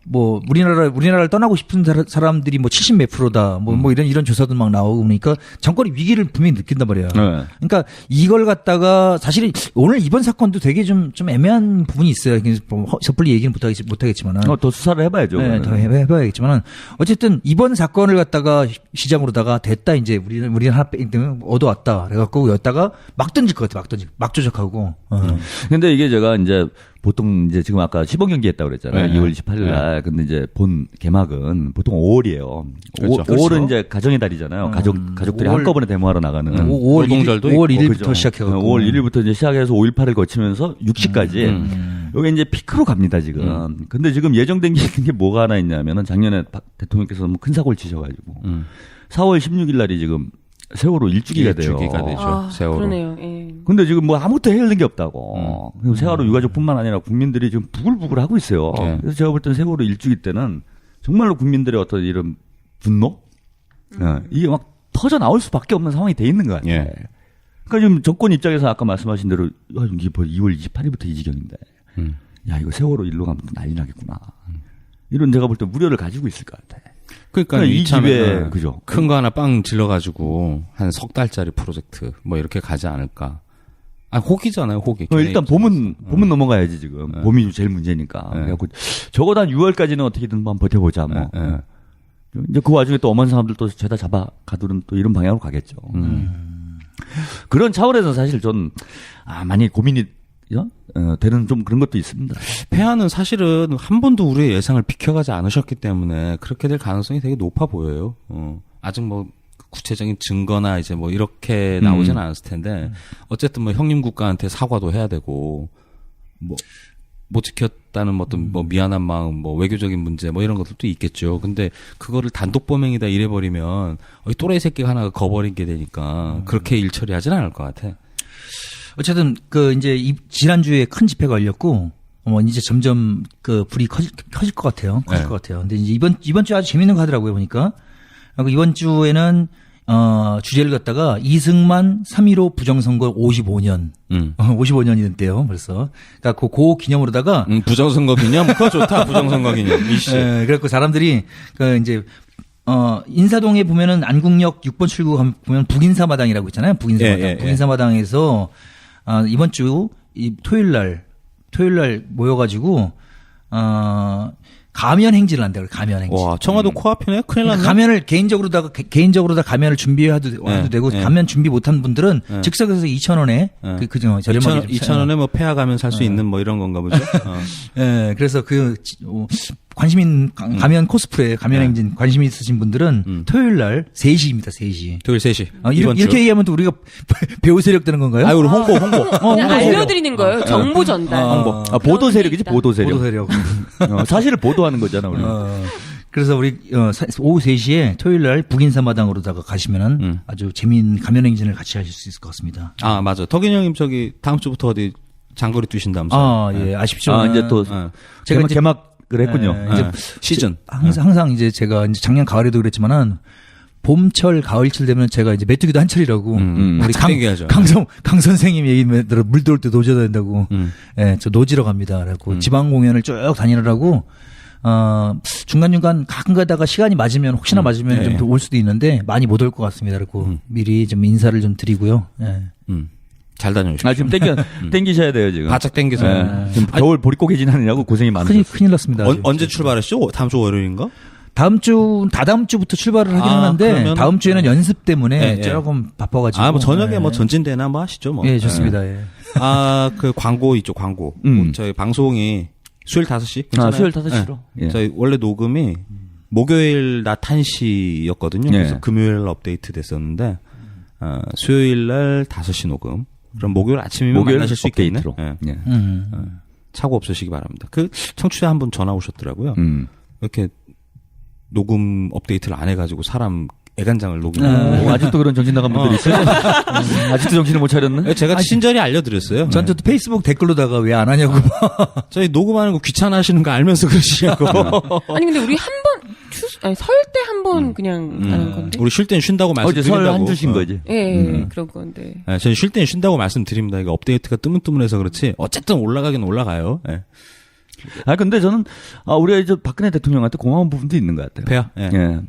뭐 우리나라를 떠나고 싶은 사람들이 뭐 70 몇 프로다. 뭐 이런 조사도 막 나오고 그러니까 정권이 위기를 분명히 느낀단 말이야. 그러니까 이걸 갖다가 사실 오늘 이번 사건도 되게 좀 애매한 부분이 있어요. 뭐 섣불리 얘기는 못하겠지만은. 더 수사를 해봐야죠. 네, 더 해봐야겠지만은 어쨌든 이번 사건을 갖다가 시장으로다가 됐다 이제 우리는 하나 얻어왔다. 그래갖고 여기다가 막 던질 것 같아. 막 조작하고. 근데 이게 제가 이제 보통 이제 지금 아까 시범 경기 했다고 그랬잖아요. 네. 2월 28일 날. 근데 이제 본 개막은 보통 5월이에요. 그렇죠. 5월은 이제 가정의 달이잖아요. 가족들이 5월 한꺼번에 데모하러 나가는. 5월 노동절도 5월 있고. 1일부터 시작해가지고. 5월 1일부터 이제 시작해서 5.18을 거치면서 6시까지. 여기 이제 피크로 갑니다, 지금. 근데 지금 예정된 게 뭐가 하나 있냐면은 작년에 박 대통령께서 너무 큰 사고를 치셔가지고. 4월 16일 날이 지금 세월호 일주기가 돼요. 일주기가 되죠. 세월호. 그러네요. 예. 근데 지금 뭐 아무것도 해야 되는 게 없다고. 그리고 세월호 유가족뿐만 아니라 국민들이 지금 부글부글 하고 있어요. 그래서 제가 볼 땐 세월호 일주기 때는 정말로 국민들의 어떤 이런 분노? 이게 막 터져 나올 수밖에 없는 상황이 돼 있는 거 같아요. 예. 그러니까 지금 정권 입장에서 아까 말씀하신 대로 이게 2월 28일부터 이 지경인데. 야, 이거 세월호 일로 가면 또 난리 나겠구나. 이런 제가 볼 때 우려를 가지고 있을 것 같아. 그러니까 이 집에 이참에 그죠. 큰 거 하나 빵 질러가지고 한 석 달짜리 프로젝트 뭐 이렇게 가지 않을까. 혹이잖아요, 혹이. 일단 봄은 넘어가야지 지금. 봄이 제일 문제니까. 네. 그래갖고 적어도 한 6월까지는 어떻게든 한번 버텨보자 뭐. 네. 이제 그 와중에 또 엄한 사람들 또 죄다 잡아 가두는 또 이런 방향으로 가겠죠. 그런 차원에서 사실 전 많이 고민이 되는 좀 그런 것도 있습니다. 폐하는 사실은 한 번도 우리의 예상을 비켜가지 않으셨기 때문에 그렇게 될 가능성이 되게 높아 보여요. 아직 뭐 구체적인 증거나 이제 뭐 이렇게 나오진 않았을 텐데 어쨌든 뭐 형님 국가한테 사과도 해야 되고 뭐 못 지켰다는 어떤 뭐 미안한 마음, 뭐 외교적인 문제 뭐 이런 것들도 있겠죠. 근데 그거를 단독 범행이다 이래버리면 또라이 새끼가 하나가 거버리게 되니까 그렇게 일 처리하진 않을 것 같아. 어쨌든 그 이제 지난주에 큰 집회가 열렸고 이제 점점 그 불이 커질 것 같아요. 커질 것 같아요. 근데 이제 이번 주 아주 재밌는 거 하더라고요, 보니까. 이번 주에는 주제를 갖다가 이승만 3.15 부정선거 55년. 55년이 됐대요, 벌써. 그러니까 그 기념으로다가. 부정선거 기념? 그거 좋다, 부정선거 기념. 이씨. 그래갖고 사람들이, 이제, 인사동에 보면은 안국역 6번 출구 가면 보면 북인사마당이라고 있잖아요. 북인사마당. 예, 예, 예. 북인사마당에서 이번 주 이 토요일 날 모여가지고 가면 행진을 한다고 그래요. 가면 행진. 와, 청와도 코앞이네? 큰일 났네. 가면을 개인적으로 다 가면을 준비해도 예, 되고 예. 가면 준비 못한 분들은 예. 즉석에서 2,000원에 저렴하게 2,000원에 뭐 폐하 가면 살 수 있는 뭐 이런 건가 보죠. 예, 그래서 관심 가면 코스프레, 가면 행진 관심 있으신 분들은 토요일 날 3시입니다. 3시. 토요일 3시. 이렇게 얘기하면 또 우리가 배우 세력 되는 건가요? 우리 홍보. 그냥 알려드리는 거예요. 정보 전달. 홍보. 보도 세력이지, 보도 세력. 보도 세력. 사실을 보도하는 거잖아, 우리. 그래서 우리 오후 3시에 토요일 날 북인사마당으로다가 가시면은 아주 재미있는 가면 행진을 같이 하실 수 있을 것 같습니다. 아, 맞아. 덕인 형님 다음 주부터 어디 장거리 뛰신다면서요? 예, 아쉽죠. 이제 또 제가 이제 개막을 했군요. 이제 시즌. 항상 이제 제가 이제 작년 가을에도 그랬지만은 봄철, 가을철 되면 제가 이제 메뚜기도 한철이라고 우리 땡겨야죠. 강 선생님 얘기 들어 물 들어올 때 노져야 된다고. 예, 저 노지러 갑니다. 그래고 지방 공연을 쭉 다니느라고 중간중간 가끔 가다가 시간이 맞으면 혹시나 맞으면 좀 더 올 수도 있는데 많이 못 올 것 같습니다. 그리고 미리 좀 인사를 좀 드리고요. 예. 잘 다녀오십시오. 지금 땡기셔야 돼요, 지금. 바짝 땡겨서. 지금 겨울 보릿고개 지나느냐고 고생이 많으셨어요. 큰일 났습니다. 언제 출발했죠? 다음 주 월요일인가? 다다음 주부터 출발을 하긴 하는데 그러면은, 다음 주에는 연습 때문에 예. 조금 바빠가지고. 뭐 저녁에 뭐 전진대나 뭐 하시죠, 뭐. 예, 좋습니다. 예. 그 광고 있죠, 광고. 저희 방송이 수요일 5시? 괜찮아요? 수요일 5시로. 예. 저희 원래 녹음이 목요일 낮 1시였거든요. 그래서 예. 금요일 업데이트 됐었는데, 수요일 날 5시 녹음. 그럼 목요일 아침이면 만나실 수 있겠네. 업데이트로. 예. 예. 차고 없으시기 바랍니다. 청취자 한 분 전화 오셨더라고요. 이렇게 녹음 업데이트를 안 해가지고 사람 애간장을 녹음하고. 아직도 그런 정신 나간 분들이 있어요? 아직도 정신을 못 차렸네? 제가 친절히 알려드렸어요. 저한테 또 페이스북 댓글로다가 왜 안 하냐고. 저희 녹음하는 거 귀찮아하시는 거 알면서 그러시냐고. 아니 근데 우리 한 번 설 때 한 번 그냥 하는 건데. 우리 쉴 땐 쉰다고 어제 말씀드린다고. 설 한 주신 거지. 예, 그런 건데. 저희 쉴 땐 쉰다고 말씀드립니다. 이거 업데이트가 뜨문뜨문해서 그렇지. 어쨌든 올라가긴 올라가요. 예. 근데 저는, 우리가 이제 박근혜 대통령한테 고마운 부분도 있는 것 같아요. 배야. 예. 예.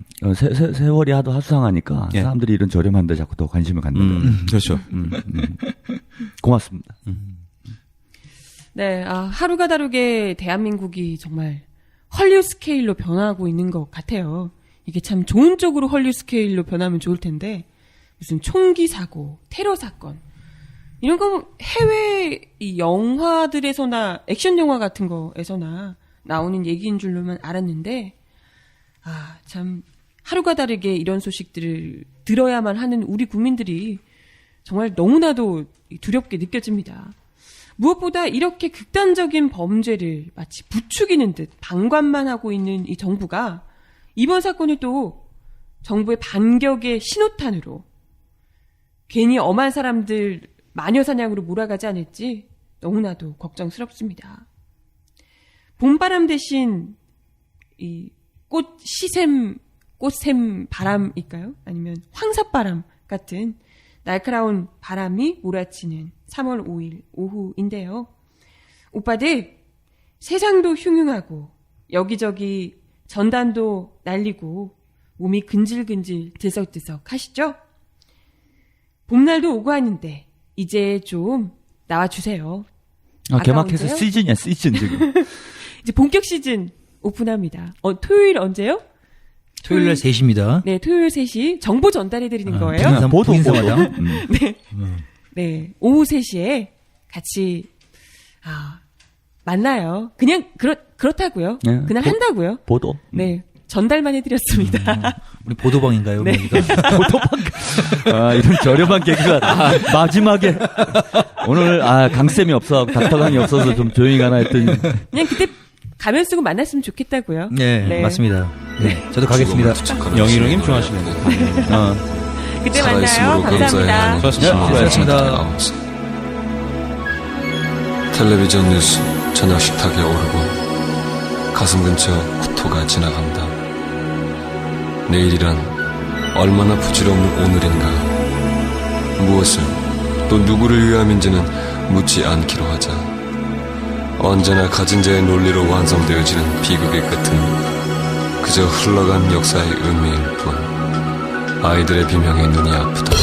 세월이 하도 하수상하니까 예. 사람들이 이런 저렴한데 자꾸 더 관심을 갖는다. 그렇죠. 고맙습니다. 네, 하루가 다르게 대한민국이 정말 헐리우드 스케일로 변화하고 있는 것 같아요. 이게 참 좋은 쪽으로 헐리우드 스케일로 변하면 좋을 텐데 무슨 총기 사고, 테러 사건 이런 거 해외 이 영화들에서나 액션 영화 같은 거에서나 나오는 얘기인 줄로만 알았는데 참 하루가 다르게 이런 소식들을 들어야만 하는 우리 국민들이 정말 너무나도 두렵게 느껴집니다. 무엇보다 이렇게 극단적인 범죄를 마치 부추기는 듯 방관만 하고 있는 이 정부가 이번 사건을 또 정부의 반격의 신호탄으로 괜히 엄한 사람들 마녀 사냥으로 몰아가지 않을지 너무나도 걱정스럽습니다. 봄바람 대신 이 꽃샘 바람일까요? 아니면 황사바람 같은 날카로운 바람이 몰아치는 3월 5일 오후인데요. 오빠들 세상도 흉흉하고 여기저기 전단도 날리고 몸이 근질근질 들썩들썩 하시죠? 봄날도 오고 하는데 이제 좀 나와주세요. 개막해서 아까운데요? 시즌이야, 시즌 지금. 이제 본격 시즌 오픈합니다. 토요일 언제요? 토요일 날 3시입니다. 네, 토요일 3시 정보 전달해드리는 거예요. 북인사마당. 네, 오후 3시에 같이 만나요. 그냥 그렇다고요. 네, 그날 한다고요. 보도. 네, 전달만 해드렸습니다. 우리 보도방인가요? 네. 여기가? 이런 저렴한 개그가 마지막에 오늘 강쌤이 없어 닥터강이 없어서 좀 조용히 가나 했더니 그냥 그때 가면 쓰고 만났으면 좋겠다고요. 네, 맞습니다. 네, 저도 가겠습니다. 영희령님 좋아하시는 그때 만나요. 감사합니다. 수고하셨습니다. 텔레비전 뉴스 저녁 식탁에 오르고 가슴 근처 구토가 지나간다. 내일이란 얼마나 부질없는 오늘인가. 무엇을 또 누구를 위함인지는 묻지 않기로 하자. 언제나 가진 자의 논리로 완성되어지는 비극의 끝은 그저 흘러간 역사의 의미일 뿐. 아이들의 비명에 눈이 아프다.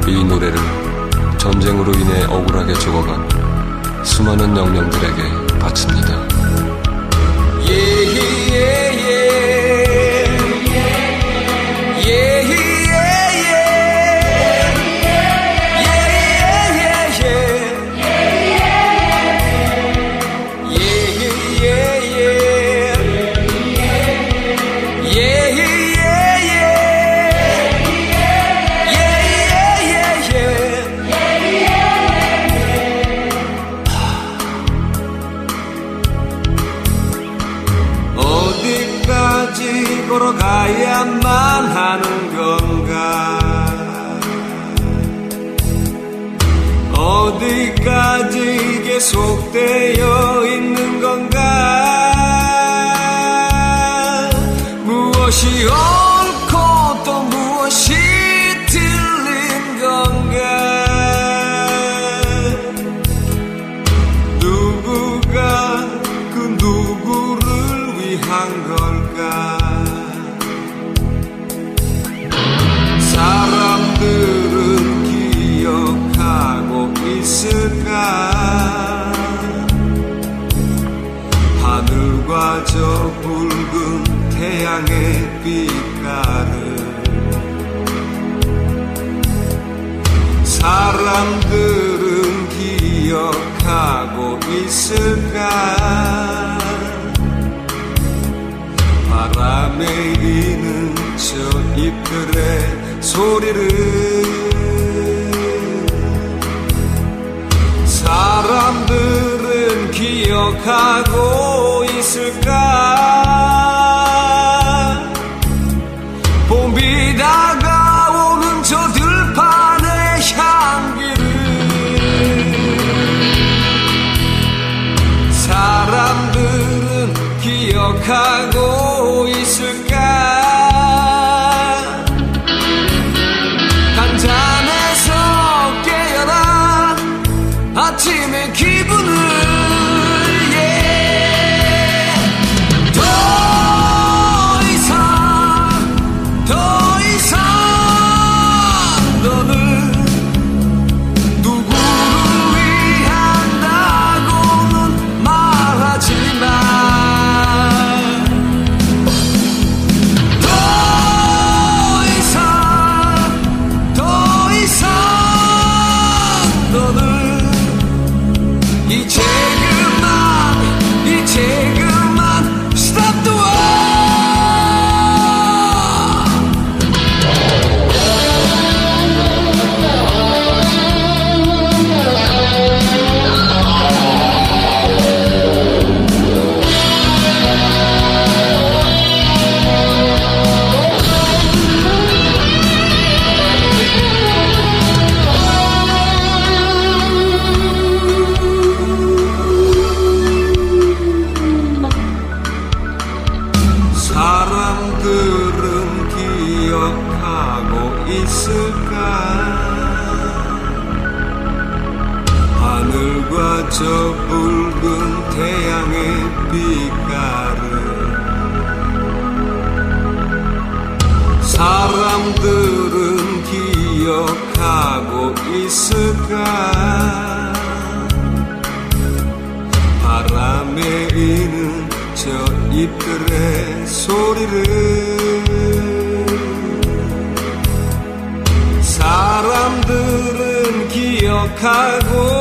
이 노래를 전쟁으로 인해 억울하게 죽어간 수많은 영령들에게 바칩니다. 걸어가야만 하는 건가? 어디까지 계속되어 있는 건가? 무엇이 옳고 또 무엇이 틀린 건가? 누구가 그 누구를 위한 걸까? 사람들은 기억하고 있을까? 하늘과 저 붉은 태양의 빛깔을 사람들은 기억하고 있을까? 바람에 이는 저 잎들의 소리를 사람들은 기억하고 있을까? 봄비 다가오는 저 들판의 향기를 사람들은 기억하고 있을까? 잠에서 깨어나 아침의 기분을 더 이상 너는 누구를 위한다고는 말하지만 이제 그만 stop the war. 사람들은 기억하고 있을까? 하늘과 저 붉은 태양의 빛깔을 사람들은 기억하고 있을까? 바람에 이는 저 잎들의 소리를 사람들은 기억하고